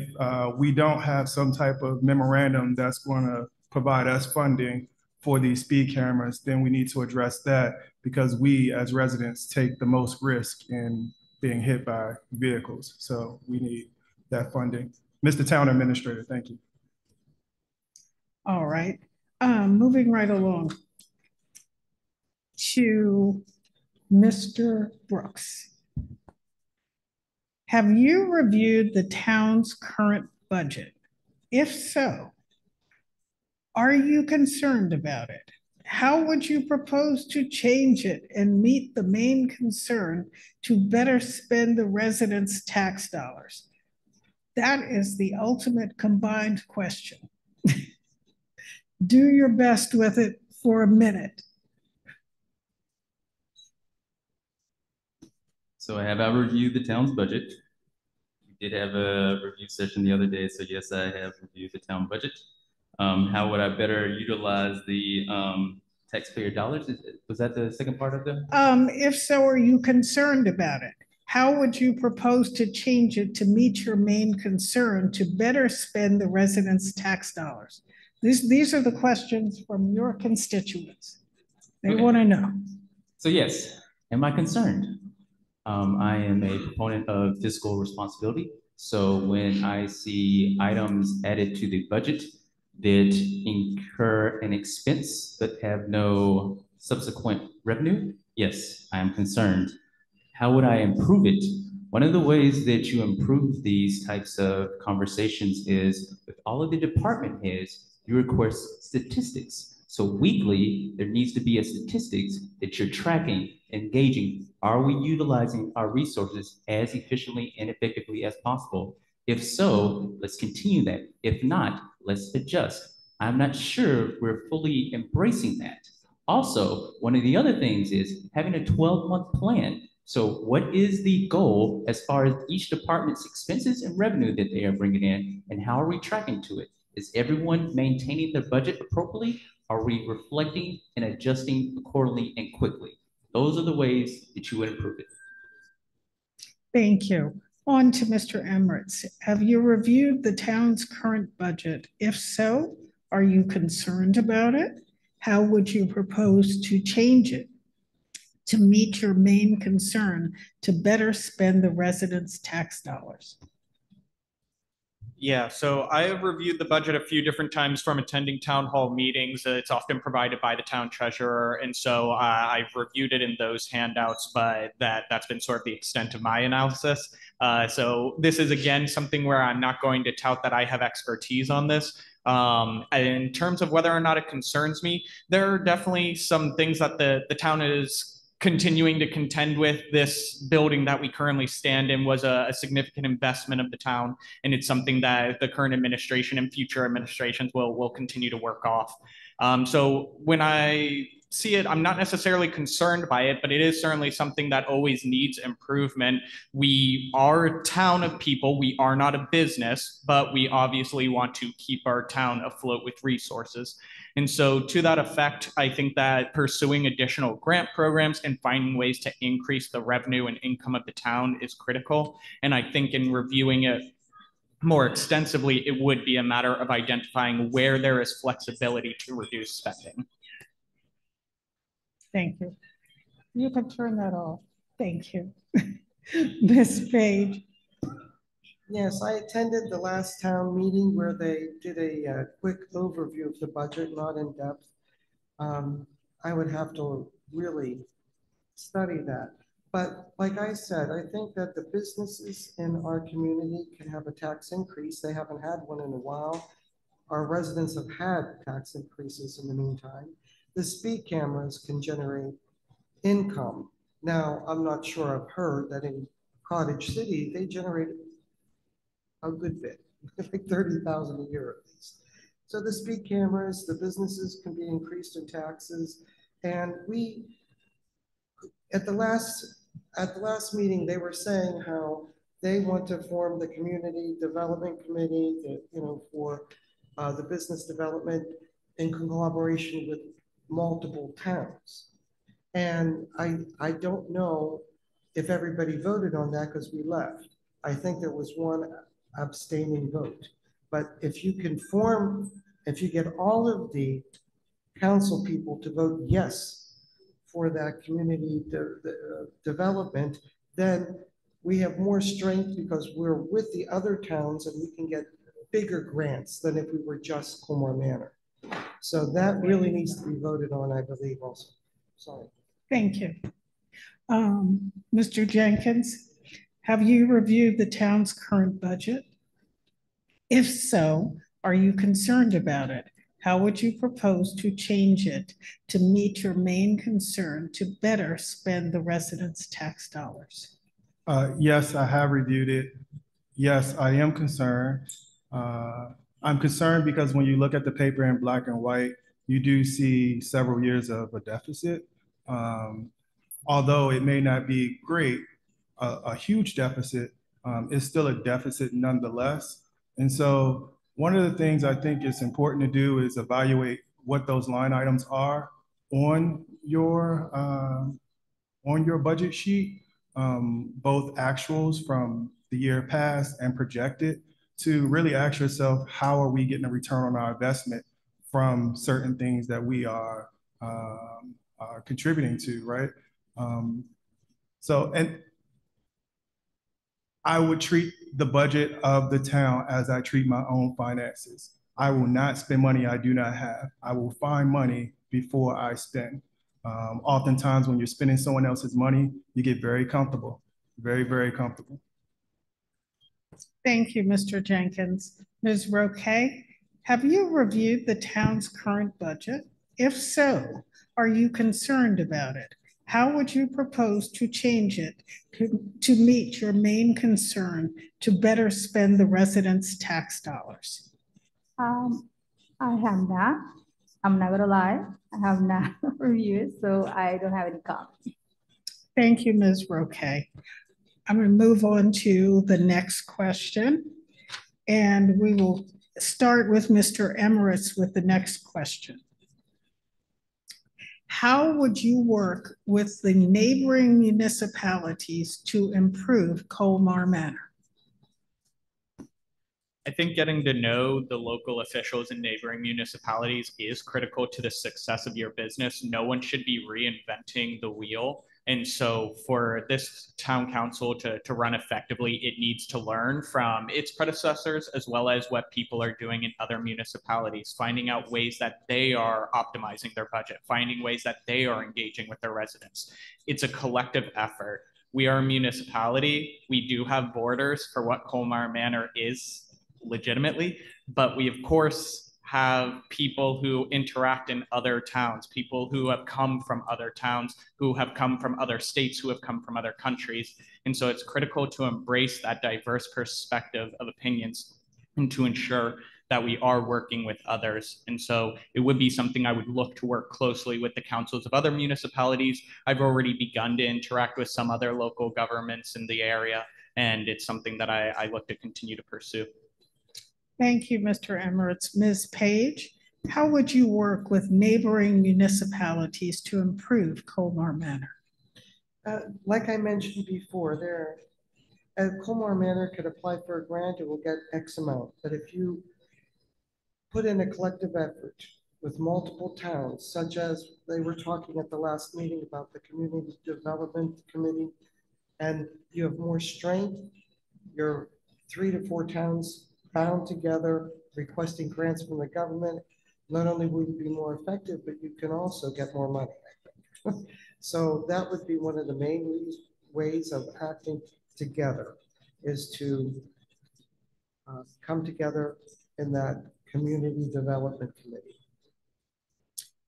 we don't have some type of memorandum that's going to provide us funding for these speed cameras, then we need to address that, because we as residents take the most risk in being hit by vehicles. So we need that funding. Mr. Town Administrator, thank you. All right. Moving right along to Mr. Brooks. Have you reviewed the town's current budget? If so, are you concerned about it? How would you propose to change it and meet the main concern to better spend the residents' tax dollars? That is the ultimate combined question. Do your best with it for a minute. So have I reviewed the town's budget? We did have a review session the other day, so yes, I have reviewed the town budget. How would I better utilize the taxpayer dollars? Was that the second part of the? If so, are you concerned about it? How would you propose to change it to meet your main concern to better spend the residents' tax dollars? These are the questions from your constituents. They want to know. So yes, am I concerned? I am a proponent of fiscal responsibility. So when I see items added to the budget that incur an expense but have no subsequent revenue, yes, I am concerned. How would I improve it? One of the ways that you improve these types of conversations is with all of the department heads, you request statistics. So weekly, there needs to be a statistics that you're tracking, engaging. Are we utilizing our resources as efficiently and effectively as possible? If so, let's continue that. If not, let's adjust. I'm not sure we're fully embracing that. Also, one of the other things is having a 12-month plan. So what is the goal as far as each department's expenses and revenue that they are bringing in, and how are we tracking to it? Is everyone maintaining their budget appropriately? Are we reflecting and adjusting accordingly and quickly? Those are the ways that you would improve it. Thank you. On to Mr. Emirates. Have you reviewed the town's current budget? If so, are you concerned about it? How would you propose to change it to meet your main concern to better spend the residents' tax dollars? Yeah, so I have reviewed the budget a few different times from attending town hall meetings. It's often provided by the town treasurer, and so I've reviewed it in those handouts, but that's been sort of the extent of my analysis. So this is, again, something where I'm not going to tout that I have expertise on this. In terms of whether or not it concerns me, there are definitely some things that the town is continuing to contend with. This building that we currently stand in was a significant investment of the town, and it's something that the current administration and future administrations will continue to work off. So when I see it, I'm not necessarily concerned by it, but it is certainly something that always needs improvement. We are a town of people. We are not a business, but we obviously want to keep our town afloat with resources. And so to that effect, I think that pursuing additional grant programs and finding ways to increase the revenue and income of the town is critical. And I think in reviewing it more extensively, it would be a matter of identifying where there is flexibility to reduce spending. Thank you. You can turn that off. Thank you. Ms. Page. Yes, I attended the last town meeting where they did a quick overview of the budget, not in depth. I would have to really study that. But like I said, I think that the businesses in our community can have a tax increase. They haven't had one in a while. Our residents have had tax increases in the meantime. The speed cameras can generate income. Now, I'm not sure I've heard that in Cottage City, they generate a good bit, like 30,000 a year at least. So the speed cameras, the businesses can be increased in taxes. And we, at the last meeting, they were saying how they want to form the community development committee that, for the business development in collaboration with multiple towns. And I don't know if everybody voted on that because we left. I think there was one abstaining vote. But if you get all of the council people to vote yes for that community development, then we have more strength because we're with the other towns and we can get bigger grants than if we were just Colmar Manor. So that really needs to be voted on, I believe, also. Sorry. Thank you. Mr. Jenkins, have you reviewed the town's current budget? If so, are you concerned about it? How would you propose to change it to meet your main concern to better spend the residents' tax dollars? Yes, I have reviewed it. Yes, I am concerned. I'm concerned because when you look at the paper in black and white, you do see several years of a deficit. Although it may not be great, a huge deficit, it's still a deficit nonetheless. And so one of the things I think is important to do is evaluate what those line items are on your budget sheet, both actuals from the year past and projected, to really ask yourself, how are we getting a return on our investment from certain things that we are contributing to, right? And I would treat the budget of the town as I treat my own finances. I will not spend money I do not have. I will find money before I spend. Oftentimes when you're spending someone else's money, you get very comfortable, very, very comfortable. Thank you, Mr. Jenkins. Ms. Roque, have you reviewed the town's current budget? If so, are you concerned about it? How would you propose to change it to meet your main concern to better spend the residents' tax dollars? I have not. I'm not gonna lie. I have not reviewed, so I don't have any comments. Thank you, Ms. Roque. I'm going to move on to the next question, and we will start with Mr. Emirates with the next question. How would you work with the neighboring municipalities to improve Colmar Manor? I think getting to know the local officials in neighboring municipalities is critical to the success of your business. No one should be reinventing the wheel. And so for this town council to run effectively, it needs to learn from its predecessors as well as what people are doing in other municipalities, finding out ways that they are optimizing their budget, finding ways that they are engaging with their residents. It's a collective effort. We are a municipality. We do have borders for what Colmar Manor is legitimately, but we of course have people who interact in other towns, people who have come from other towns, who have come from other states, who have come from other countries. And so it's critical to embrace that diverse perspective of opinions and to ensure that we are working with others. And so it would be something I would look to work closely with the councils of other municipalities. I've already begun to interact with some other local governments in the area, and it's something that I look to continue to pursue. Thank you, Mr. Emirates. Ms. Page, How would you work with neighboring municipalities to improve Colmar Manor? Like I mentioned before, Colmar Manor could apply for a grant, it will get X amount. But if you put in a collective effort with multiple towns, such as they were talking at the last meeting about the Community Development Committee, and you have more strength, you're 3 to 4 towns bound together, requesting grants from the government, not only will you be more effective, but you can also get more money. So that would be one of the main ways of acting together, is to come together in that Community Development Committee.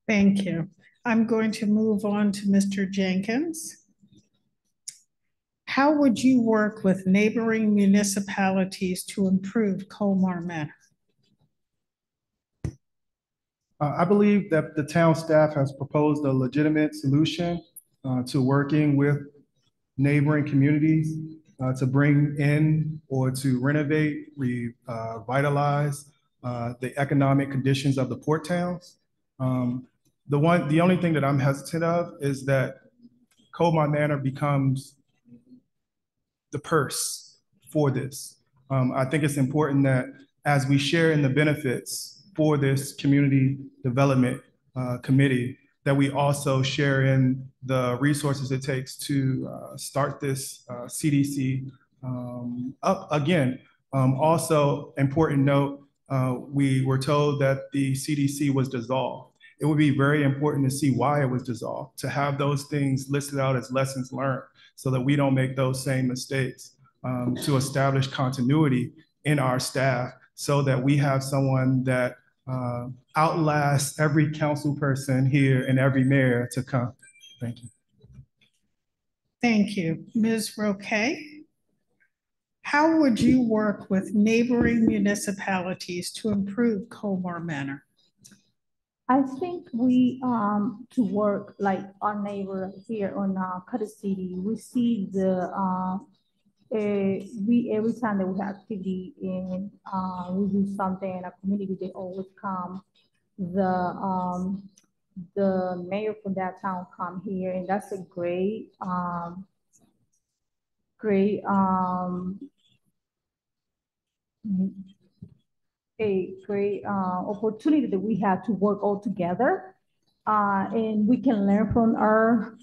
Thank you. I'm going to move on to Mr. Jenkins. How would you work with neighboring municipalities to improve Colmar Manor? I believe that the town staff has proposed a legitimate solution to working with neighboring communities to bring in or to renovate, revitalize the economic conditions of the port towns. The only thing that I'm hesitant of is that Colmar Manor becomes the purse for this. I think it's important that as we share in the benefits for this community development committee, that we also share in the resources it takes to start this CDC up again. Also, important note, we were told that the CDC was dissolved. It would be very important to see why it was dissolved, to have those things listed out as lessons learned so that we don't make those same mistakes, to establish continuity in our staff so that we have someone that outlasts every council person here and every mayor to come. Thank you. Thank you. Ms. Roque, how would you work with neighboring municipalities to improve Colmar Manor? I think we to work like our neighbor here on Cutter City, we see we every time that we have activity in we do something in a community, they always come. The mayor from that town come here, and that's a great a great opportunity that we have to work all together, and we can learn from our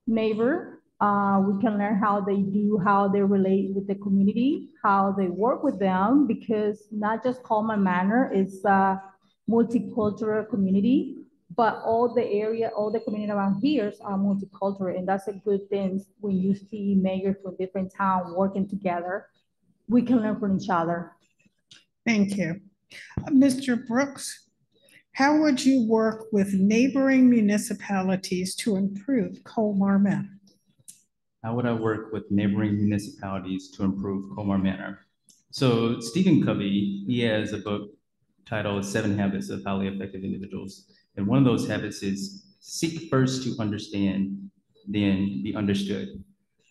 neighbor. We can learn how they do, how they relate with the community, how they work with them, because not just Colmar Manor is a multicultural community, but all the area, all the community around here are multicultural, and that's a good thing when you see mayors from different towns working together. We can learn from each other. Thank you. Mr. Brooks, how would you work with neighboring municipalities to improve Colmar Manor? How would I work with neighboring municipalities to improve Colmar Manor? So Stephen Covey, he has a book titled 7 Habits of Highly Effective Individuals. And one of those habits is seek first to understand, then be understood.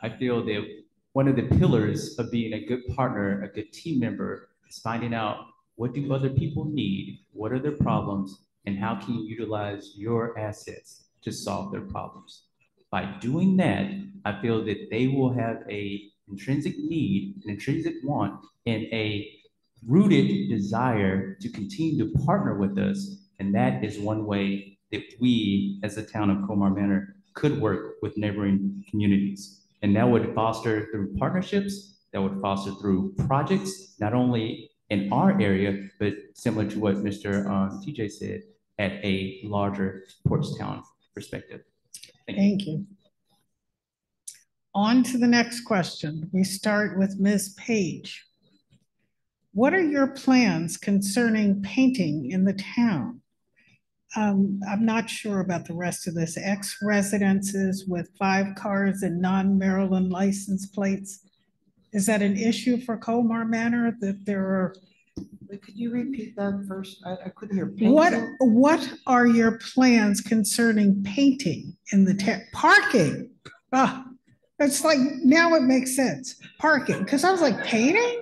I feel that one of the pillars of being a good partner, a good team member, is finding out what do other people need, what are their problems, and how can you utilize your assets to solve their problems. By doing that, I feel that they will have a intrinsic need, an intrinsic want, and a rooted desire to continue to partner with us. And that is one way that we, as the town of Colmar Manor, could work with neighboring communities. And that would foster through partnerships, that would foster through projects, not only in our area, but similar to what Mr. TJ said, at a larger Portstown perspective. Thank you. On to the next question. We start with Ms. Page. What are your plans concerning painting in the town? I'm not sure about the rest of this. Ex-residences with 5 cars and non-Maryland license plates. Is that an issue for Colmar Manor that there are? Could you repeat that first? I couldn't hear. Painting? What are your plans concerning painting in the town? Parking. Oh, it's like, now it makes sense. Parking, because I was like, painting?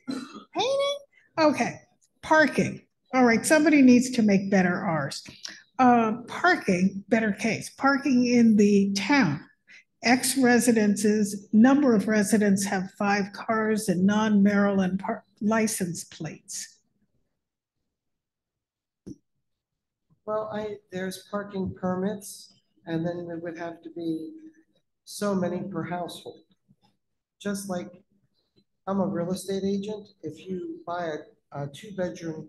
Painting? Okay, parking. All right, somebody needs to make better R's. Parking, better case, parking in the town. X residences, number of residents have 5 cars and non-Maryland license plates. Well, there's parking permits, and then there would have to be so many per household. Just like I'm a real estate agent, if you buy a 2-bedroom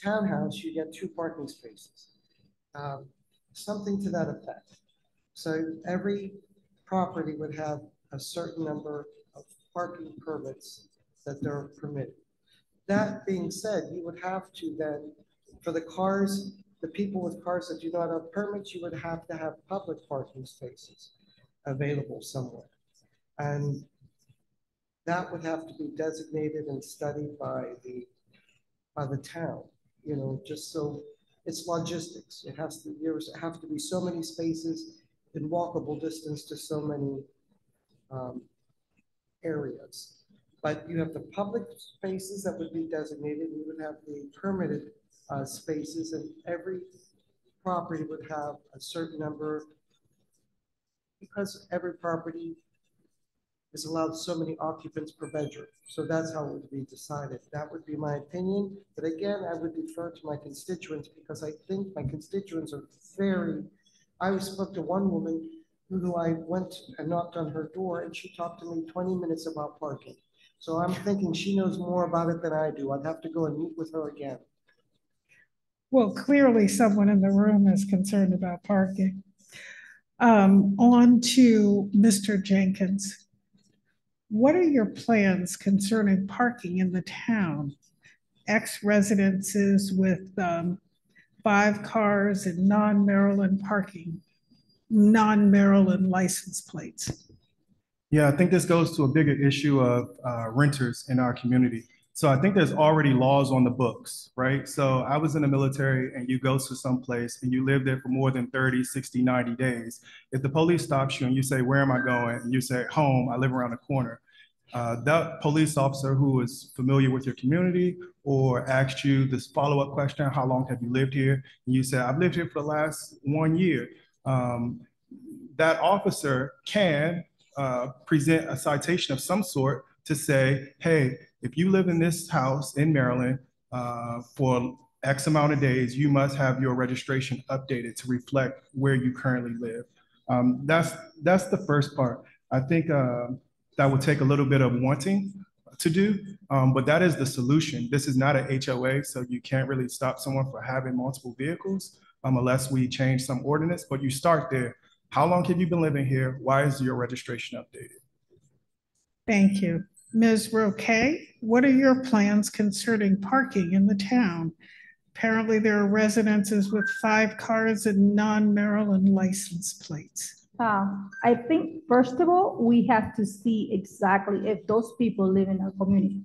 townhouse, you get 2 parking spaces. Something to that effect. So every property would have a certain number of parking permits that they're permitted. That being said, you would have to then, for the cars, the people with cars that do not have permits, you would have to have public parking spaces available somewhere. And that would have to be designated and studied by the town, you know, just so it's logistics. There have to be so many spaces in walkable distance to so many areas. But you have the public spaces that would be designated. You would have the permitted spaces, and every property would have a certain number, because every property is allowed so many occupants per bedroom. So that's how it would be decided. That would be my opinion. But again, I would defer to my constituents, because I think my constituents are I spoke to one woman who I went and knocked on her door, and she talked to me 20 minutes about parking. So I'm thinking she knows more about it than I do. I'd have to go and meet with her again. Well, clearly someone in the room is concerned about parking. On to Mr. Jenkins. What are your plans concerning parking in the town? X residences with 5 cars and non-Maryland license plates. Yeah, I think this goes to a bigger issue of renters in our community. So I think there's already laws on the books, right? So I was in the military, and you go to some place and you live there for more than 30, 60, 90 days. If the police stops you and you say, where am I going? And you say, home, I live around the corner. That police officer who is familiar with your community or asked you this follow-up question, how long have you lived here? And you say, I've lived here for the last 1 year. That officer can present a citation of some sort to say, hey, if you live in this house in Maryland for X amount of days, you must have your registration updated to reflect where you currently live. That's the first part. I think that would take a little bit of wanting to do, but that is the solution. This is not an HOA, so you can't really stop someone for having multiple vehicles unless we change some ordinance, but you start there. How long have you been living here? Why is your registration updated? Thank you. Ms. Roque, what are your plans concerning parking in the town? Apparently there are residences with 5 cars and non-Maryland license plates. I think, first of all, we have to see exactly if those people live in our community.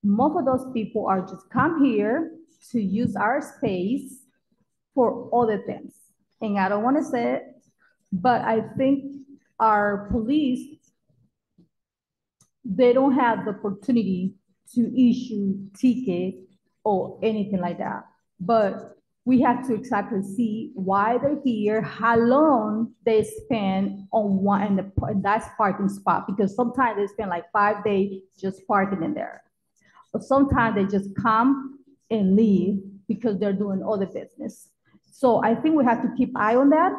Most of those people are just come here to use our space for other things. And I don't want to say it, but I think our police, they don't have the opportunity to issue ticket or anything like that. But we have to exactly see why they're here, how long they spend on that's parking spot, because sometimes they spend like 5 days just parking in there. But sometimes they just come and leave because they're doing other business. So I think we have to keep eye on that.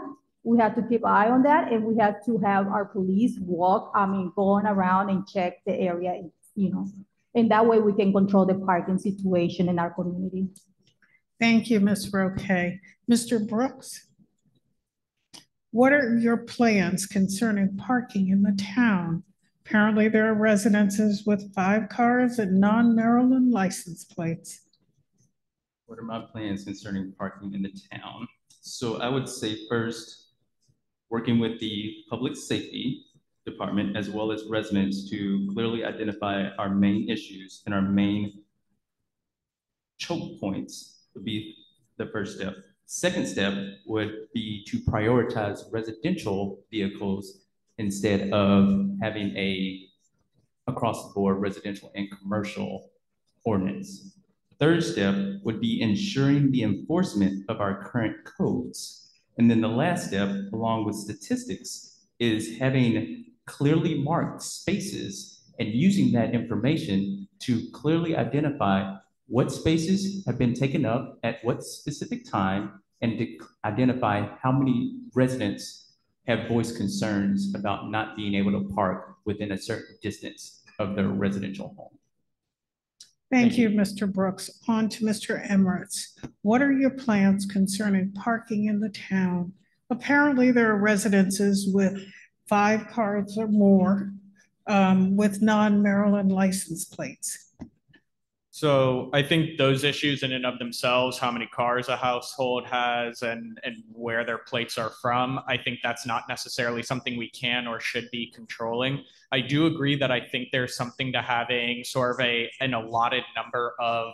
We have to keep an eye on that, and we have to have our police going around and check the area, you know, and that way we can control the parking situation in our community. Thank you, Ms. Roque. Mr. Brooks, what are your plans concerning parking in the town? Apparently there are residences with 5 cars and non-Maryland license plates. What are my plans concerning parking in the town? So I would say first, working with the public safety department as well as residents to clearly identify our main issues and our main choke points would be the first step. Second step would be to prioritize residential vehicles instead of having a across the board residential and commercial ordinance. Third step would be ensuring the enforcement of our current codes. And then the last step, along with statistics, is having clearly marked spaces and using that information to clearly identify what spaces have been taken up at what specific time and to identify how many residents have voiced concerns about not being able to park within a certain distance of their residential home. Thank you, Mr. Brooks. On to Mr. Emirates. What are your plans concerning parking in the town? Apparently, there are residences with 5 cars or more with non-Maryland license plates. So I think those issues in and of themselves, how many cars a household has and where their plates are from, I think that's not necessarily something we can or should be controlling. I do agree that I think there's something to having sort of an allotted number of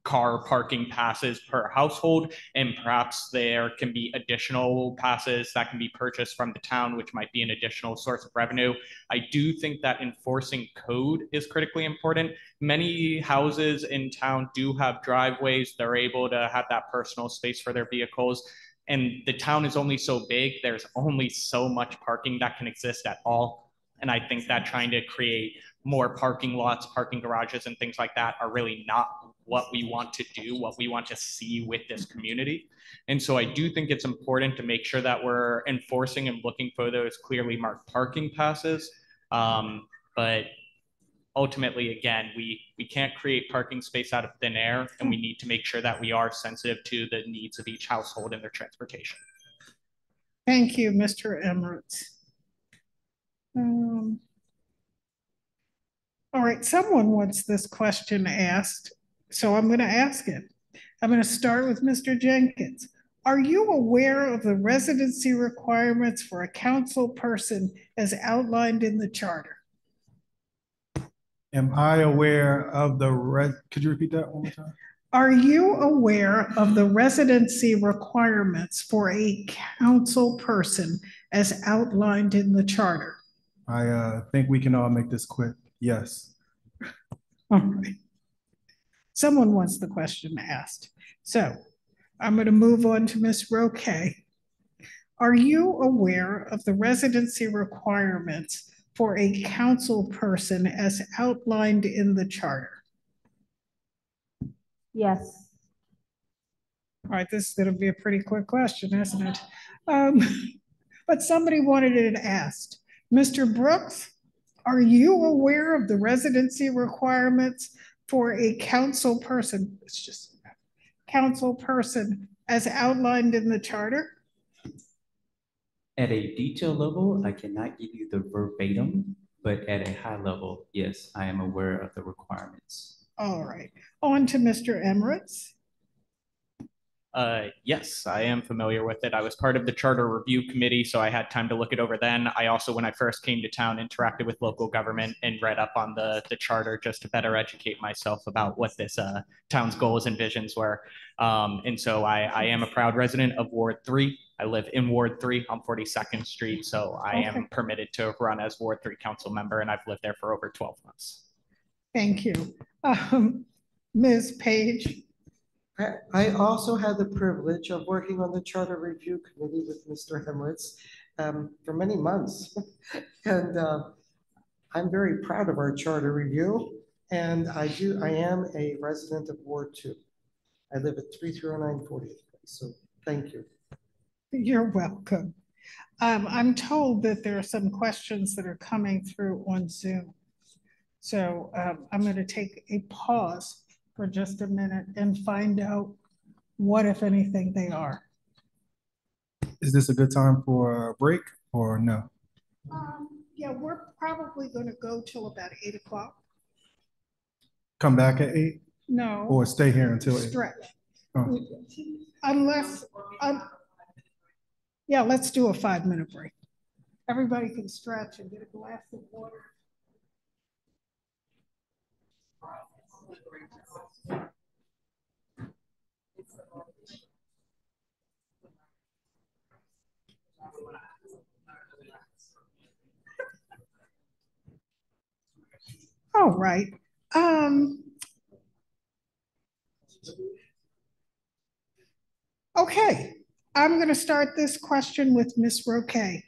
car parking passes per household, and perhaps there can be additional passes that can be purchased from the town, which might be an additional source of revenue. I do think that enforcing code is critically important. Many houses in town do have driveways. They're able to have that personal space for their vehicles. And the town is only so big, there's only so much parking that can exist at all. And I think that trying to create more parking lots, parking garages, and things like that are really not what we want to do, what we want to see with this community. And so I do think it's important to make sure that we're enforcing and looking for those clearly marked parking passes. But ultimately, again, we can't create parking space out of thin air, and we need to make sure that we are sensitive to the needs of each household and their transportation. Thank you, Mr. Emirates. All right, someone wants this question asked, so I'm going to ask it. I'm going to start with Mr. Jenkins. Are you aware of the residency requirements for a council person as outlined in the charter? Am I aware of could you repeat that one more time? Are you aware of the residency requirements for a council person as outlined in the charter? I think we can all make this quick. Yes. All right. Someone wants the question asked. So I'm going to move on to Ms. Roque. Are you aware of the residency requirements for a council person as outlined in the charter? Yes. All right, this is going to be a pretty quick question, isn't it? But somebody wanted it asked. Mr. Brooks, are you aware of the residency requirements for a council person? It's just council person as outlined in the charter? At a detail level, I cannot give you the verbatim, but at a high level, yes, I am aware of the requirements. All right, on to Mr. Emirates. Yes, I am familiar with it. I was part of the charter review committee, so I had time to look it over then. I also, when I first came to town, interacted with local government and read up on the charter just to better educate myself about what this town's goals and visions were. And so I am a proud resident of Ward 3. I live in Ward 3 on 42nd Street, so I am permitted to run as Ward 3 council member, and I've lived there for over 12 months. Thank you. Ms. Page. I also had the privilege of working on the Charter Review Committee with Mr. Emirates for many months. And I'm very proud of our Charter Review. And I am a resident of Ward 2. I live at 309 40th Place, so thank you. You're welcome. I'm told that there are some questions that are coming through on Zoom. So I'm going to take a pause for just a minute and find out what, if anything, they are. Is this a good time for a break or no? Yeah, we're probably going to go till about 8 o'clock. Come back at 8? No. Or stay here until 8? Stretch. Oh. Unless, yeah, let's do a 5-minute break. Everybody can stretch and get a glass of water. All right. Okay, I'm going to start this question with Ms. Roque.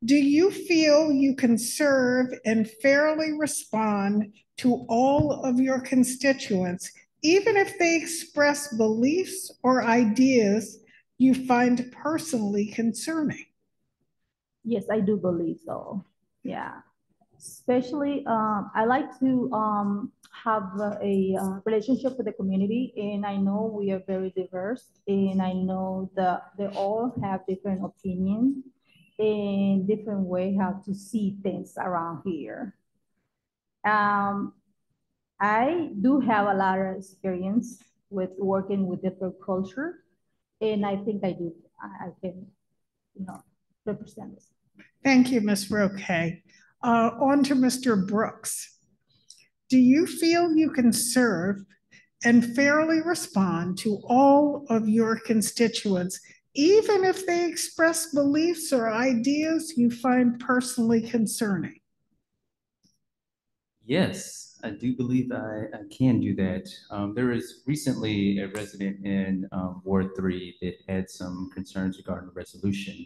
Do you feel you can serve and fairly respond to all of your constituents, even if they express beliefs or ideas you find personally concerning? Yes, I do believe so. Yeah. Especially, I like to have a relationship with the community, and I know we are very diverse, and I know that they all have different opinions and different way how to see things around here. I do have a lot of experience with working with different culture, and I think I can, represent this. Thank you, Ms. Roque. On to Mr. Brooks. Do you feel you can serve and fairly respond to all of your constituents, even if they express beliefs or ideas you find personally concerning? Yes, I do believe I can do that. There is recently a resident in Ward 3 that had some concerns regarding the resolution.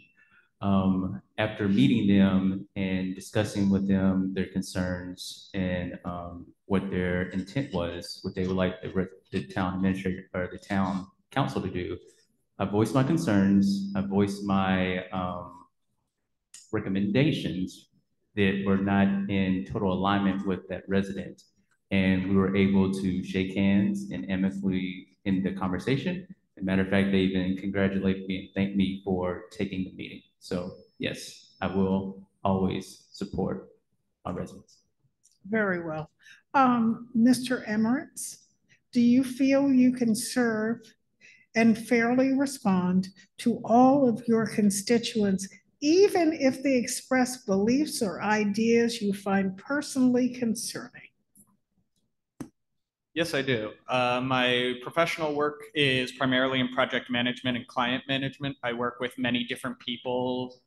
After meeting them and discussing with them their concerns and what their intent was, what they would like the town administrator or the town council to do, I voiced my concerns. I voiced my recommendations that were not in total alignment with that resident. And we were able to shake hands and amicably end the conversation. As a matter of fact, they even congratulated me and thanked me for taking the meeting. So yes, I will always support our residents. Very well. Mr. Emirates, do you feel you can serve and fairly respond to all of your constituents, even if they express beliefs or ideas you find personally concerning? Yes, I do. My professional work is primarily in project management and client management. I work with many different people,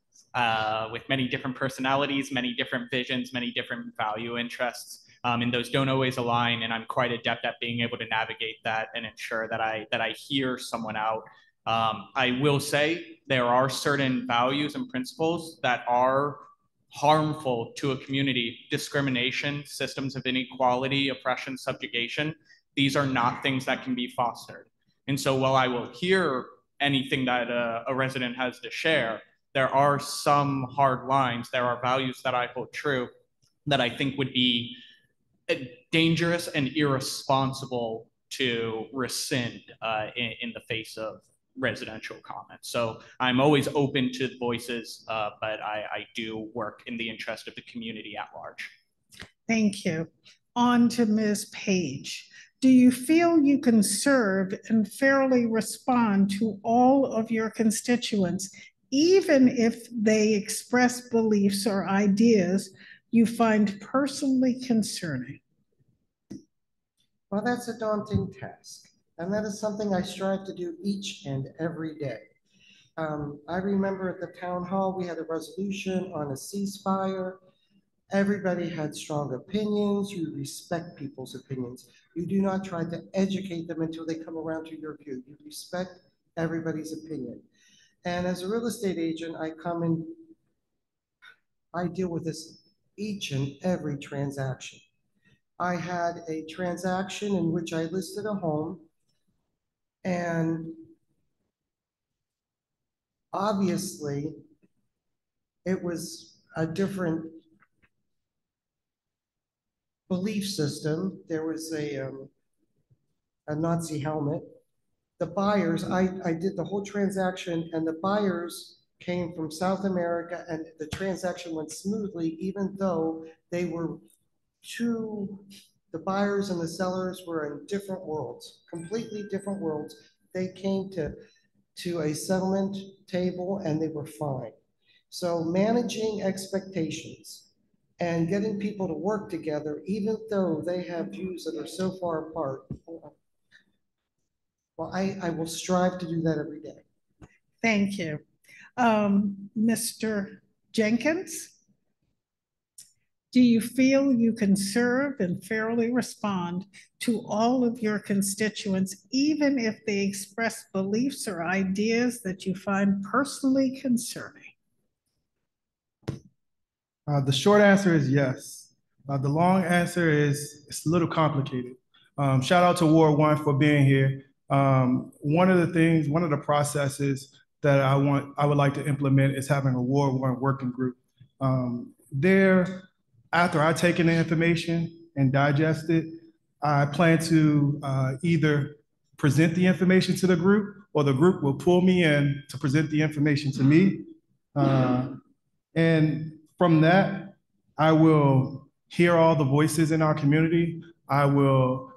with many different personalities, many different visions, many different value interests. And those don't always align. And I'm quite adept at being able to navigate that and ensure that I hear someone out. I will say there are certain values and principles that are harmful to a community: discrimination, systems of inequality, oppression, subjugation. These are not things that can be fostered. And so while I will hear anything that a resident has to share, there are some hard lines, there are values that I hold true that I think would be dangerous and irresponsible to rescind in the face of residential comments. So I'm always open to voices, but I do work in the interest of the community at large. Thank you. On to Ms. Page. Do you feel you can serve and fairly respond to all of your constituents, even if they express beliefs or ideas you find personally concerning? Well, that's a daunting task, and that is something I strive to do each and every day. I remember at the town hall, we had a resolution on a ceasefire. Everybody had strong opinions. You respect people's opinions. You do not try to educate them until they come around to your view. You respect everybody's opinion. And as a real estate agent, I deal with this each and every transaction. I had a transaction in which I listed a home, and obviously it was a different belief system. There was a Nazi helmet. The buyers, I did the whole transaction, and the buyers came from South America, and the transaction went smoothly, even though they were the buyers and the sellers were in different worlds, completely different worlds. They came to a settlement table and they were fine. So managing expectations and getting people to work together, even though they have views that are so far apart. Well, I will strive to do that every day. Thank you. Mr. Jenkins, Do you feel you can serve and fairly respond to all of your constituents, even if they express beliefs or ideas that you find personally concerning? The short answer is yes. The long answer is it's a little complicated. Shout out to Ward 1 for being here. One of the processes that I would like to implement is having a Ward 1 working group. There, after I take in the information and digest it, I plan to either present the information to the group or the group will pull me in to present the information to me. And from that, I will hear all the voices in our community. I will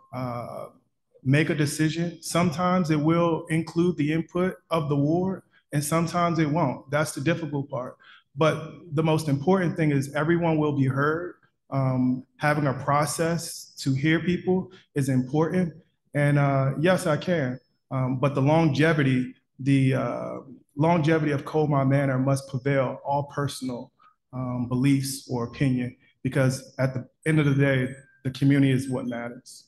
make a decision. Sometimes it will include the input of the ward, and sometimes it won't. That's the difficult part. But the most important thing is everyone will be heard. Having a process to hear people is important. And yes, I can. But the longevity of Colmar Manor must prevail all personal beliefs or opinion, because at the end of the day, the community is what matters.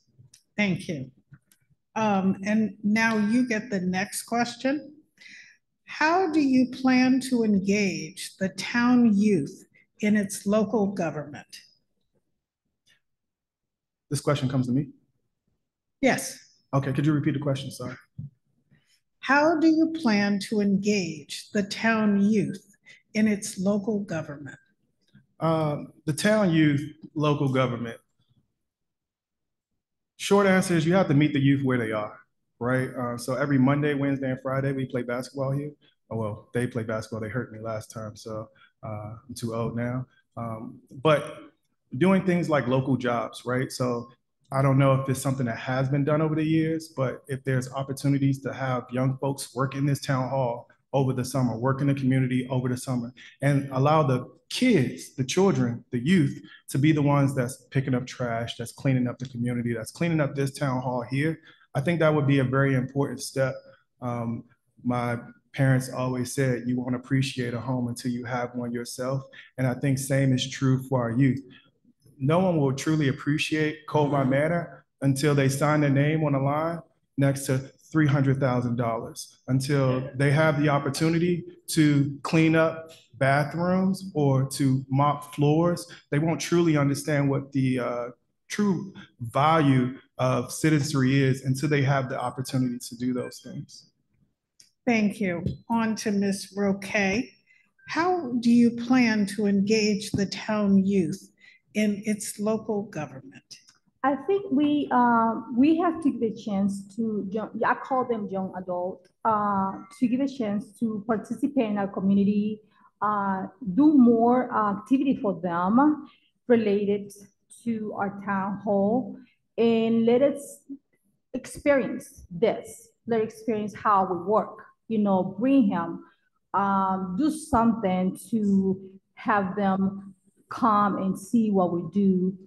Thank you. And now you get the next question. How do you plan to engage the town youth in its local government? This question comes to me? Yes. Okay, could you repeat the question? Sorry. How do you plan to engage the town youth in its local government? The town youth, local government. Short answer is you have to meet the youth where they are, right? So every Monday, Wednesday, and Friday, we play basketball here. Oh, well, they play basketball. They hurt me last time, so I'm too old now. But doing things like local jobs, right? So I don't know if it's something that has been done over the years, but if there's opportunities to have young folks work in this town hall over the summer, work in the community over the summer, and allow the kids, the children, the youth to be the ones that's picking up trash, that's cleaning up the community, that's cleaning up this town hall here, I think that would be a very important step. My parents always said, you won't appreciate a home until you have one yourself. And I think same is true for our youth. No one will truly appreciate Colmar Manor until they sign their name on the line next to $300,000, until they have the opportunity to clean up bathrooms or to mop floors. They won't truly understand what the true value of citizenry is until they have the opportunity to do those things. Thank you. On to Ms. Roque. How do you plan to engage the town youth in its local government? I think we have to give a chance to I call them young adults to give a chance to participate in our community, do more activity for them related to our town hall, and let us experience this. Let us experience how we work. You know, bring him, do something to have them come and see what we do.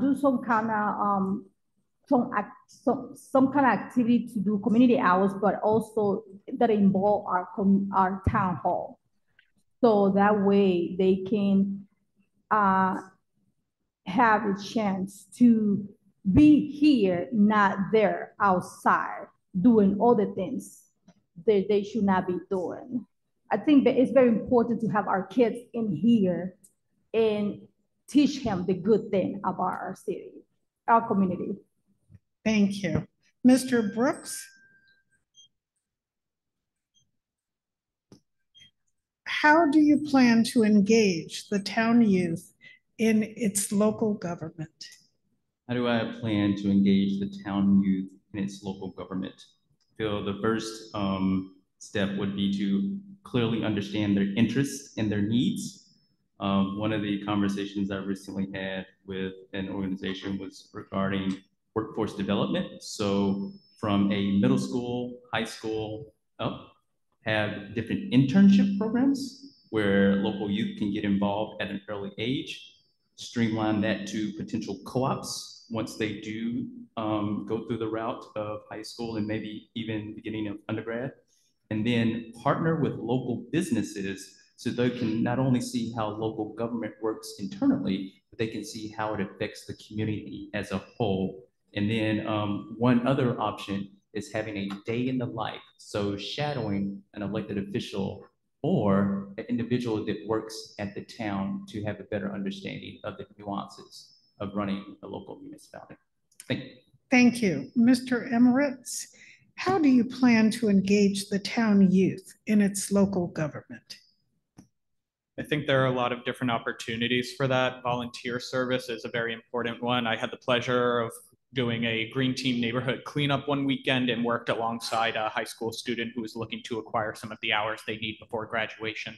Do some kind of some kind of activity to do community hours, but also that involve our town hall. So that way they can have a chance to be here, not there outside, doing all the things that they should not be doing. I think that it's very important to have our kids in here and teach him the good thing about our city, our community. Thank you. Mr. Brooks? How do you plan to engage the town youth in its local government? How do I plan to engage the town youth in its local government? I feel the first step would be to clearly understand their interests and their needs. One of the conversations I recently had with an organization was regarding workforce development. So from a middle school, high school up, have different internship programs where local youth can get involved at an early age, streamline that to potential co-ops once they do go through the route of high school and maybe even beginning of undergrad, and then partner with local businesses so they can not only see how local government works internally, but they can see how it affects the community as a whole. And then one other option is having a day in the life. So shadowing an elected official or an individual that works at the town to have a better understanding of the nuances of running a local municipality. Thank you. Thank you. Mr. Emirates, how do you plan to engage the town youth in its local government? I think there are a lot of different opportunities for that. Volunteer service is a very important one. I had the pleasure of doing a Green Team neighborhood cleanup one weekend and worked alongside a high school student who was looking to acquire some of the hours they need before graduation.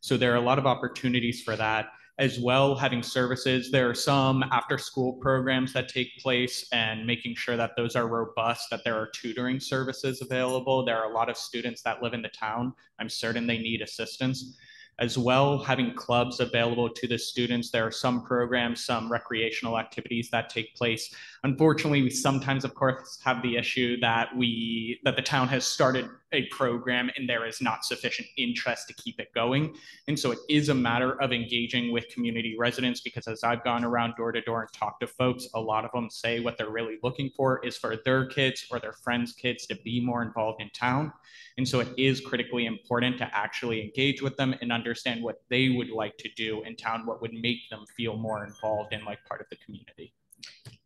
So there are a lot of opportunities for that. As well, having services, there are some after school programs that take place and making sure that those are robust, that there are tutoring services available. There are a lot of students that live in the town. I'm certain they need assistance. As well, having clubs available to the students. There are some programs, some recreational activities that take place. Unfortunately, we sometimes, of course, have the issue that the town has started a program and there is not sufficient interest to keep it going. And so it is a matter of engaging with community residents, because as I've gone around door to door and talked to folks, a lot of them say what they're really looking for is for their kids or their friends' kids to be more involved in town. And so it is critically important to actually engage with them and understand what they would like to do in town, what would make them feel more involved in like part of the community.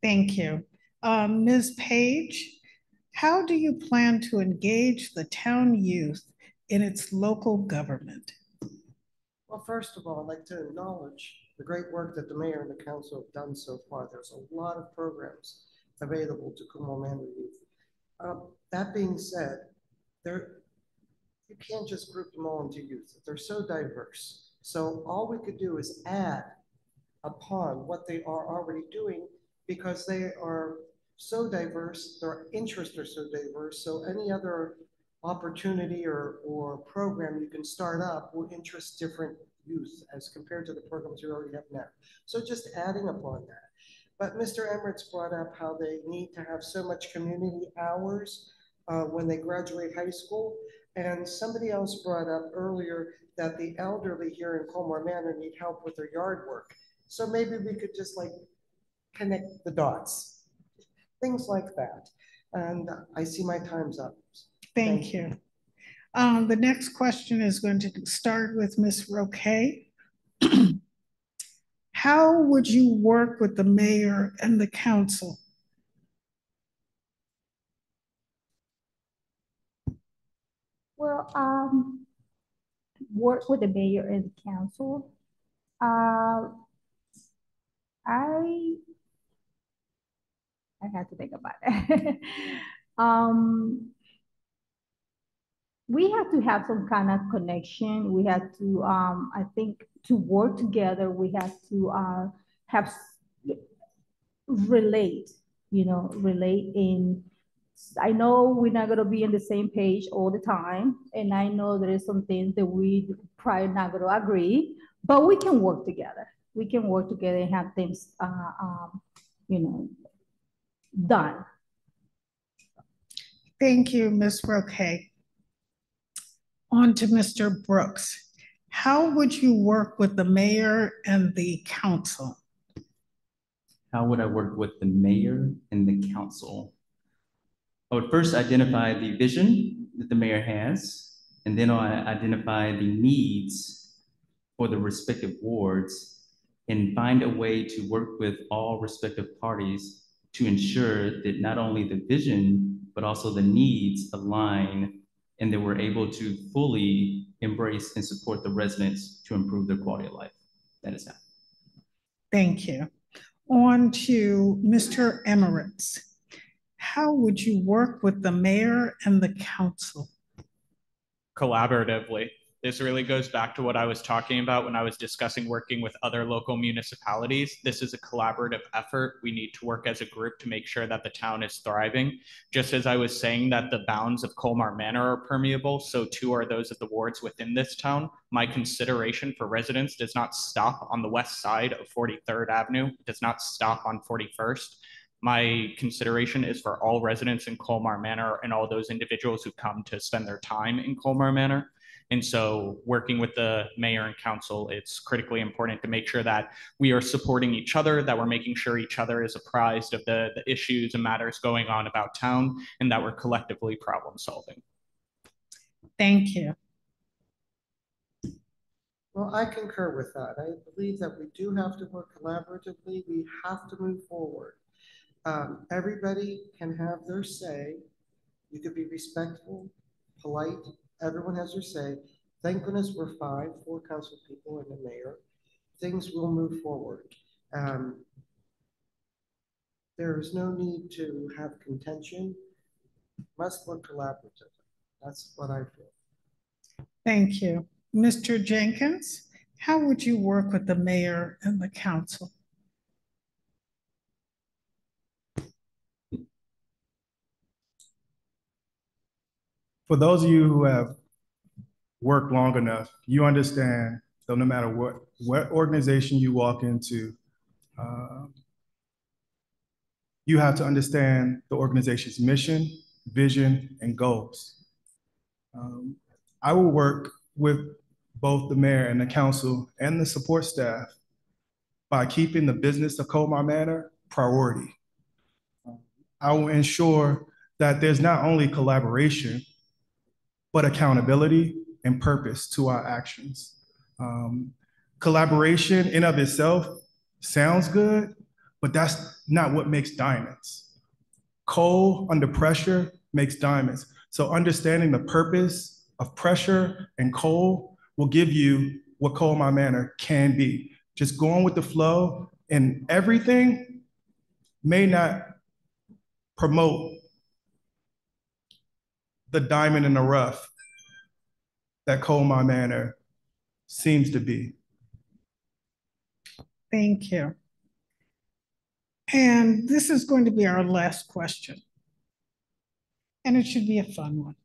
Thank you. Ms. Page, how do you plan to engage the town youth in its local government? Well, first of all, I'd like to acknowledge the great work that the mayor and the council have done so far. There's a lot of programs available to Colmar Manor youth. That being said, you can't just group them all into youth. They're so diverse. So all we could do is add upon what they are already doing, because they are so diverse, their interests are so diverse. So any other opportunity or program you can start up will interest different youth as compared to the programs you already have now. So just adding upon that. But Mr. Emirates brought up how they need to have so much community hours when they graduate high school. And somebody else brought up earlier that the elderly here in Colmar Manor need help with their yard work. So maybe we could just like connect the dots, things like that. And I see my time's up. Thank you. The next question is going to start with Ms. Roque. How would you work with the mayor and the council? Well, work with the mayor and the council. I had to think about it. We have to have some kind of connection. We have to, I think, to work together, we have to have relate, relate in. I know we're not gonna be on the same page all the time, and I know there is some things that we probably not gonna agree, but we can work together. We can work together and have things, done. Thank you, Ms. Roque. On to Mr. Brooks. How would you work with the mayor and the council? How would I work with the mayor and the council? I would first identify the vision that the mayor has, and then I identify the needs for the respective wards and find a way to work with all respective parties to ensure that not only the vision, but also the needs align and that we're able to fully embrace and support the residents to improve their quality of life. That is how. Thank you. On to Mr. Emirates. How would you work with the mayor and the council? Collaboratively. This really goes back to what I was talking about when I was discussing working with other local municipalities. This is a collaborative effort. We need to work as a group to make sure that the town is thriving. Just as I was saying that the bounds of Colmar Manor are permeable, so too are those of the wards within this town. My consideration for residents does not stop on the west side of 43rd Avenue. It does not stop on 41st. My consideration is for all residents in Colmar Manor and all those individuals who come to spend their time in Colmar Manor. And so working with the mayor and council, it's critically important to make sure that we are supporting each other, that we're making sure each other is apprised of the issues and matters going on about town, and that we're collectively problem solving. Thank you. Well, I concur with that. I believe that we do have to work collaboratively. We have to move forward. Everybody can have their say. You could be respectful, polite. Everyone has their say. Thank goodness we're four council people and the mayor. Things will move forward. There is no need to have contention. Must work collaboratively. That's what I feel. Thank you. Mr. Jenkins, how would you work with the mayor and the council? For those of you who have worked long enough, you understand that no matter what organization you walk into, you have to understand the organization's mission, vision, and goals. I will work with both the mayor and the council and the support staff by keeping the business of Colmar Manor priority. I will ensure that there's not only collaboration, but accountability and purpose to our actions. Collaboration in of itself sounds good, but that's not what makes diamonds. Coal under pressure makes diamonds. So understanding the purpose of pressure and coal will give you what Colmar Manor can be. Just going with the flow, and everything may not promote the diamond in the rough that Colmar Manor seems to be. Thank you. And this is going to be our last question. And it should be a fun one.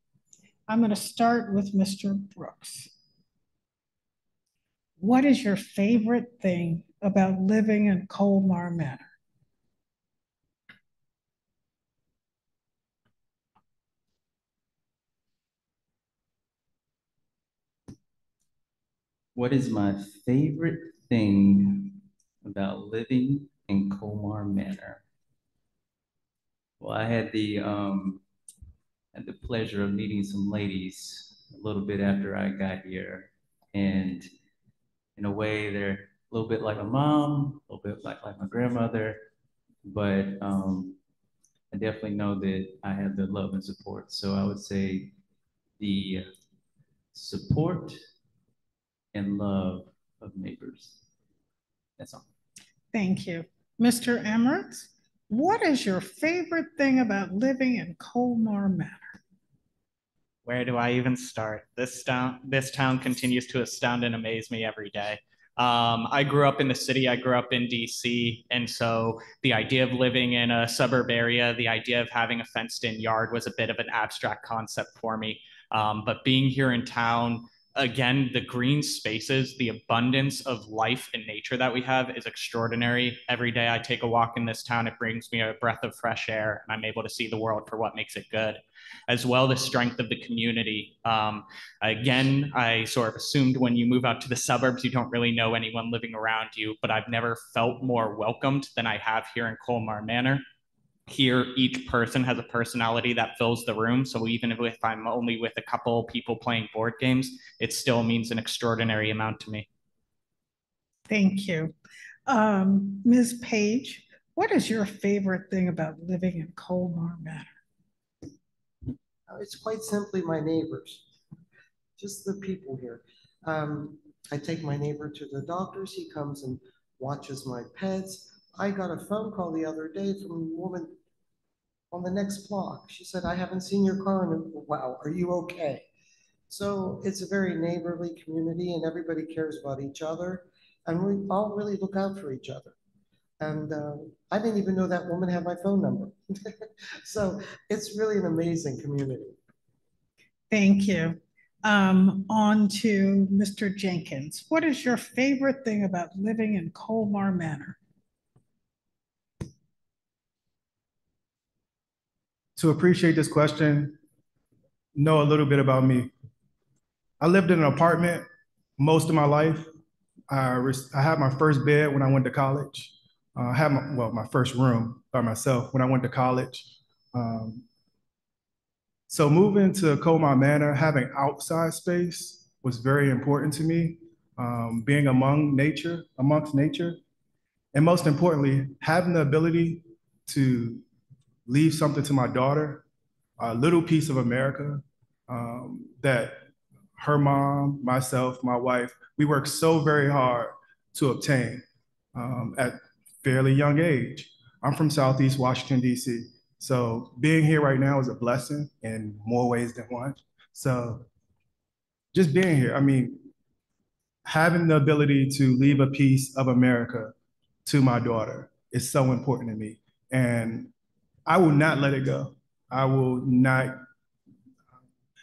I'm going to start with Mr. Brooks. What is your favorite thing about living in Colmar Manor? What is my favorite thing about living in Colmar Manor? Well, I had the pleasure of meeting some ladies a little bit after I got here, and in a way, they're a little bit like a mom, a little bit like my grandmother, but I definitely know that I have the love and support. So I would say the support and love of neighbors. That's all. Thank you. Mr. Emirates, what is your favorite thing about living in Colmar Manor? Where do I even start? This town continues to astound and amaze me every day. I grew up in the city, I grew up in DC, and so the idea of living in a suburb area, the idea of having a fenced-in yard was a bit of an abstract concept for me. But being here in town, again, the green spaces, the abundance of life and nature that we have is extraordinary. Every day I take a walk in this town, it brings me a breath of fresh air, and I'm able to see the world for what makes it good. As well, the strength of the community. Again, I sort of assumed when you move out to the suburbs, you don't really know anyone living around you, but I've never felt more welcomed than I have here in Colmar Manor. Here, each person has a personality that fills the room. So even if I'm only with a couple people playing board games, it still means an extraordinary amount to me. Thank you. Ms. Page, what is your favorite thing about living in Colmar Manor? It's quite simply my neighbors, just the people here. I take my neighbor to the doctors. He comes and watches my pets. I got a phone call the other day from a woman on the next block. She said, I haven't seen your car in a while. Are you okay? So it's a very neighborly community, and everybody cares about each other. And we all really look out for each other. And I didn't even know that woman had my phone number. So it's really an amazing community. Thank you. On to Mr. Jenkins. What is your favorite thing about living in Colmar Manor? To appreciate this question, know a little bit about me. I lived in an apartment most of my life. I had my first bed when I went to college. I had my first room by myself when I went to college. Um, so moving to Colmar Manor, having outside space was very important to me. Being amongst nature, and most importantly, having the ability to leave something to my daughter, a little piece of America that her mom, myself, my wife, we worked so very hard to obtain at fairly young age. I'm from Southeast Washington, D.C. So being here right now is a blessing in more ways than one. So just being here, I mean, having the ability to leave a piece of America to my daughter is so important to me. And I will not let it go. I will not,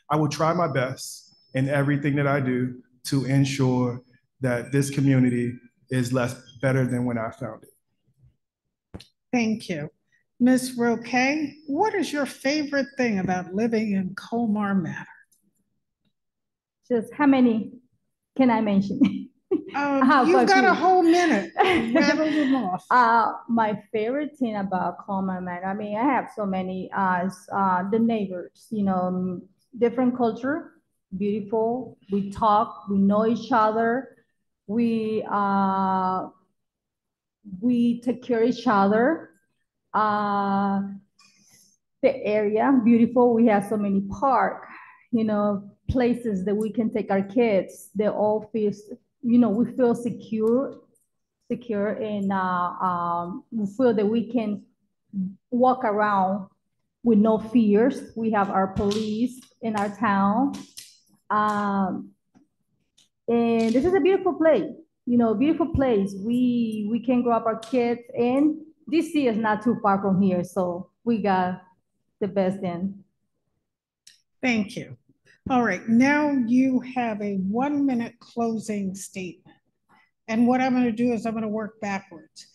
I will try my best in everything that I do to ensure that this community is better than when I found it. Thank you. Ms. Roque, what is your favorite thing about living in Colmar Manor? Just how many can I mention? You've got a whole minute. Rattle them off. My favorite thing about Colmar Manor, I mean, I have so many, the neighbors, you know, different culture, beautiful. We talk, we know each other. We take care of each other. The area, beautiful. We have so many park, you know, places that we can take our kids. They all feel, you know, we feel secure, and we feel that we can walk around with no fears. We have our police in our town. And this is a beautiful place, you know, beautiful place. We can grow up our kids, and DC is not too far from here, so we got the best in. Thank you. All right, now you have a 1-minute closing statement. And what I'm going to do is I'm going to work backwards.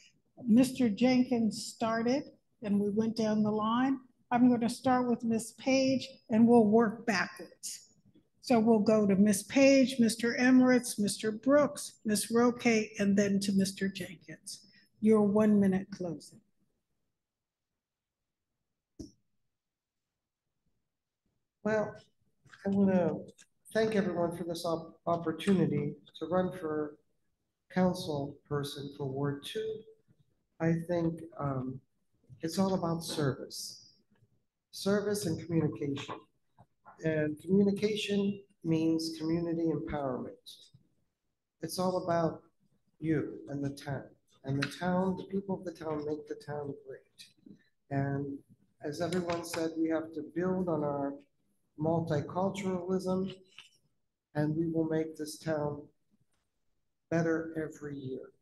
Mr. Jenkins started and we went down the line. I'm going to start with Ms. Page and we'll work backwards. So we'll go to Ms. Page, Mr. Emirates, Mr. Brooks, Ms. Roque, and then to Mr. Jenkins. Your 1-minute closing. Well, I want to thank everyone for this opportunity to run for council person for Ward 2. I think it's all about service and communication. And communication means community empowerment. It's all about you and the town. And the town, the people of the town make the town great. And as everyone said, we have to build on our multiculturalism, and we will make this town better every year.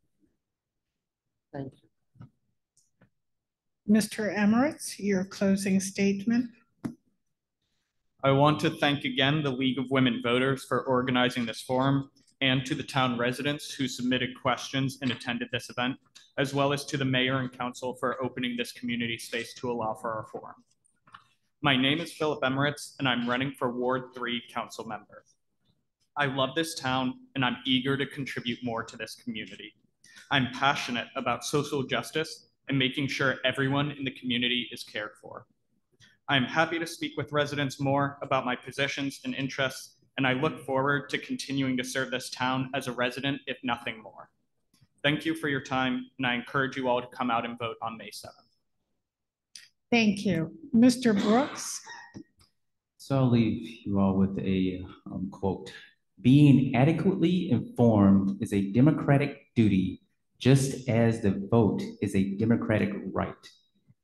Thank you. Mr. Emirates, your closing statement. I want to thank again the League of Women Voters for organizing this forum, and to the town residents who submitted questions and attended this event, as well as to the mayor and council for opening this community space to allow for our forum. My name is Philip Emirates, and I'm running for Ward 3 council member. I love this town, and I'm eager to contribute more to this community. I'm passionate about social justice and making sure everyone in the community is cared for. I'm happy to speak with residents more about my positions and interests, and I look forward to continuing to serve this town as a resident, if nothing more. Thank you for your time, and I encourage you all to come out and vote on May 7th. Thank you. Mr. Brooks? So I'll leave you all with a quote. Being adequately informed is a democratic duty, just as the vote is a democratic right.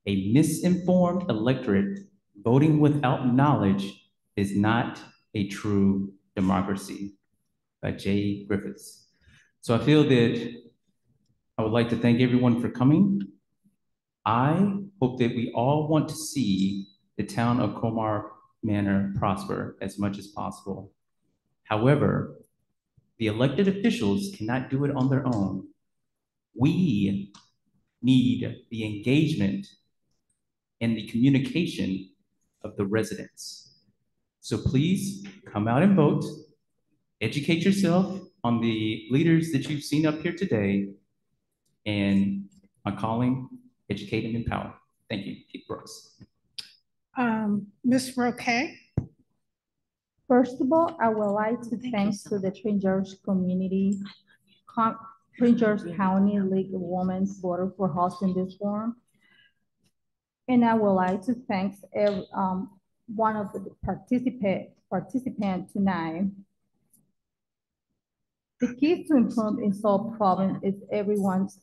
A misinformed electorate voting without knowledge is not a true democracy, by Jay Griffiths. So I feel that I would like to thank everyone for coming. I hope that we all want to see the town of Colmar Manor prosper as much as possible. However, the elected officials cannot do it on their own. We need the engagement and the communication of the residents. So please come out and vote. Educate yourself on the leaders that you've seen up here today, and my calling, educate and empower. Thank you, Keith Brooks. Ms. Roque? First of all, I would like to thank to the Prince George community, Prince George County League of Women Voters for hosting this forum. And I would like to thank one of the participants tonight. The key to improve and solve problems is everyone's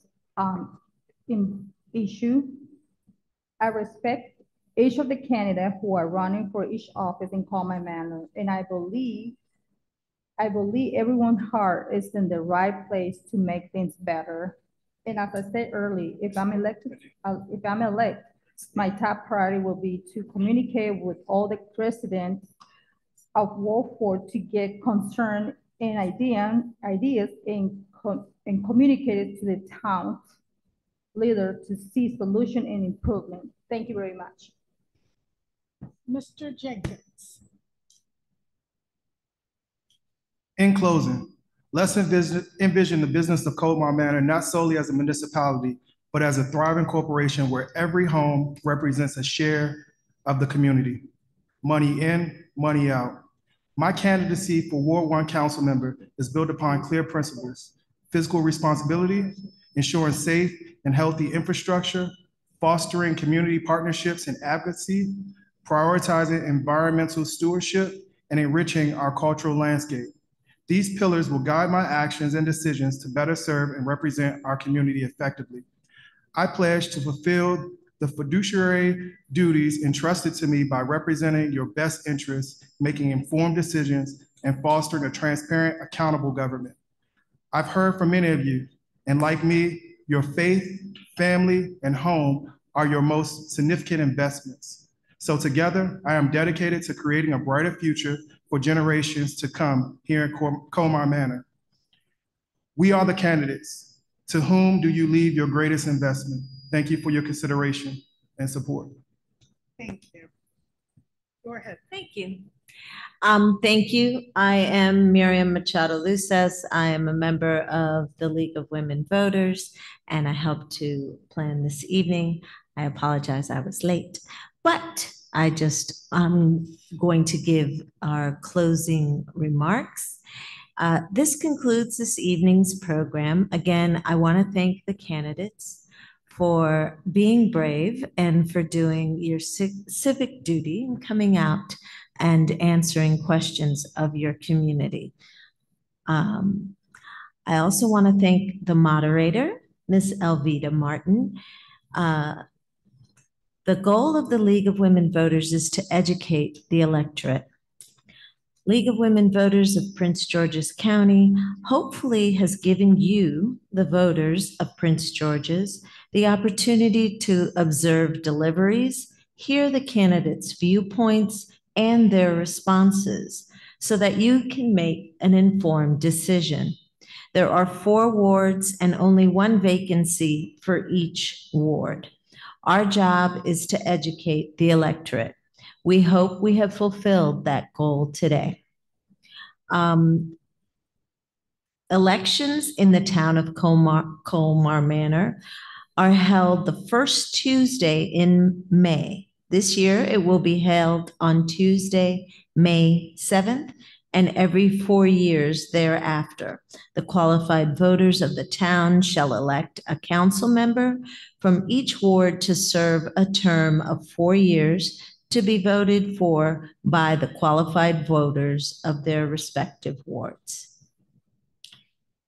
issue. I respect each of the candidates who are running for each office in Colmar Manor, and I believe everyone's heart is in the right place to make things better. And as I said earlier, if I'm elected, my top priority will be to communicate with all the residents of Ward 4 to get concern and ideas and communicate it to the town leader to see solution and improvement. Thank you very much. Mr. Jenkins. In closing, let's envision the business of Colmar Manor not solely as a municipality, but as a thriving corporation where every home represents a share of the community. Money in, money out. My candidacy for Ward 1 council member is built upon clear principles: fiscal responsibility, ensuring safe and healthy infrastructure, fostering community partnerships and advocacy, prioritizing environmental stewardship, and enriching our cultural landscape. These pillars will guide my actions and decisions to better serve and represent our community effectively. I pledge to fulfill the fiduciary duties entrusted to me by representing your best interests, making informed decisions, and fostering a transparent, accountable government. I've heard from many of you, and like me, your faith, family, and home are your most significant investments. So together, I am dedicated to creating a brighter future for generations to come here in Colmar Manor. We are the candidates. To whom do you leave your greatest investment? Thank you for your consideration and support. Thank you. Go ahead. Thank you. Thank you. I am Miriam Machado Luces. I am a member of the League of Women Voters, and I helped to plan this evening. I apologize I was late, but I'm going to give our closing remarks. This concludes this evening's program. Again, I want to thank the candidates for being brave and for doing your civic duty and coming out and answering questions of your community. I also want to thank the moderator, Ms. Elvita Martin. The goal of the League of Women Voters is to educate the electorate. League of Women Voters of Prince George's County hopefully has given you, the voters of Prince George's, the opportunity to observe deliveries, hear the candidates' viewpoints and their responses so that you can make an informed decision. There are 4 wards and only 1 vacancy for each ward. Our job is to educate the electorate. We hope we have fulfilled that goal today. Elections in the town of Colmar Manor are held the first Tuesday in May. This year, it will be held on Tuesday, May 7th, and every 4 years thereafter. The qualified voters of the town shall elect a council member from each ward to serve a term of 4 years to be voted for by the qualified voters of their respective wards.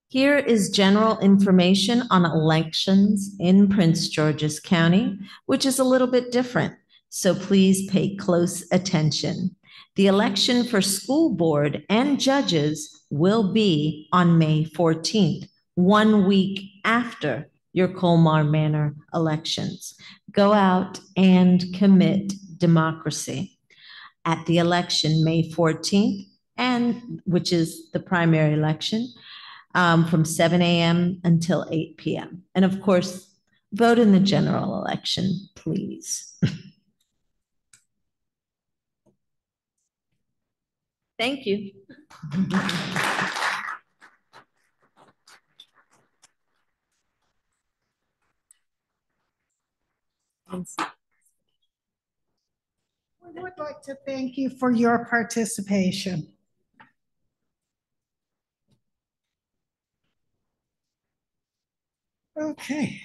Here is general information on elections in Prince George's County, which is a little bit different, so please pay close attention. The election for school board and judges will be on May 14th, 1 week after your Colmar Manor elections. Go out and commit democracy. At the election May 14th, and which is the primary election, from 7 a.m. until 8 p.m. And of course, vote in the general election, please. Thank you. We would like to thank you for your participation. Okay.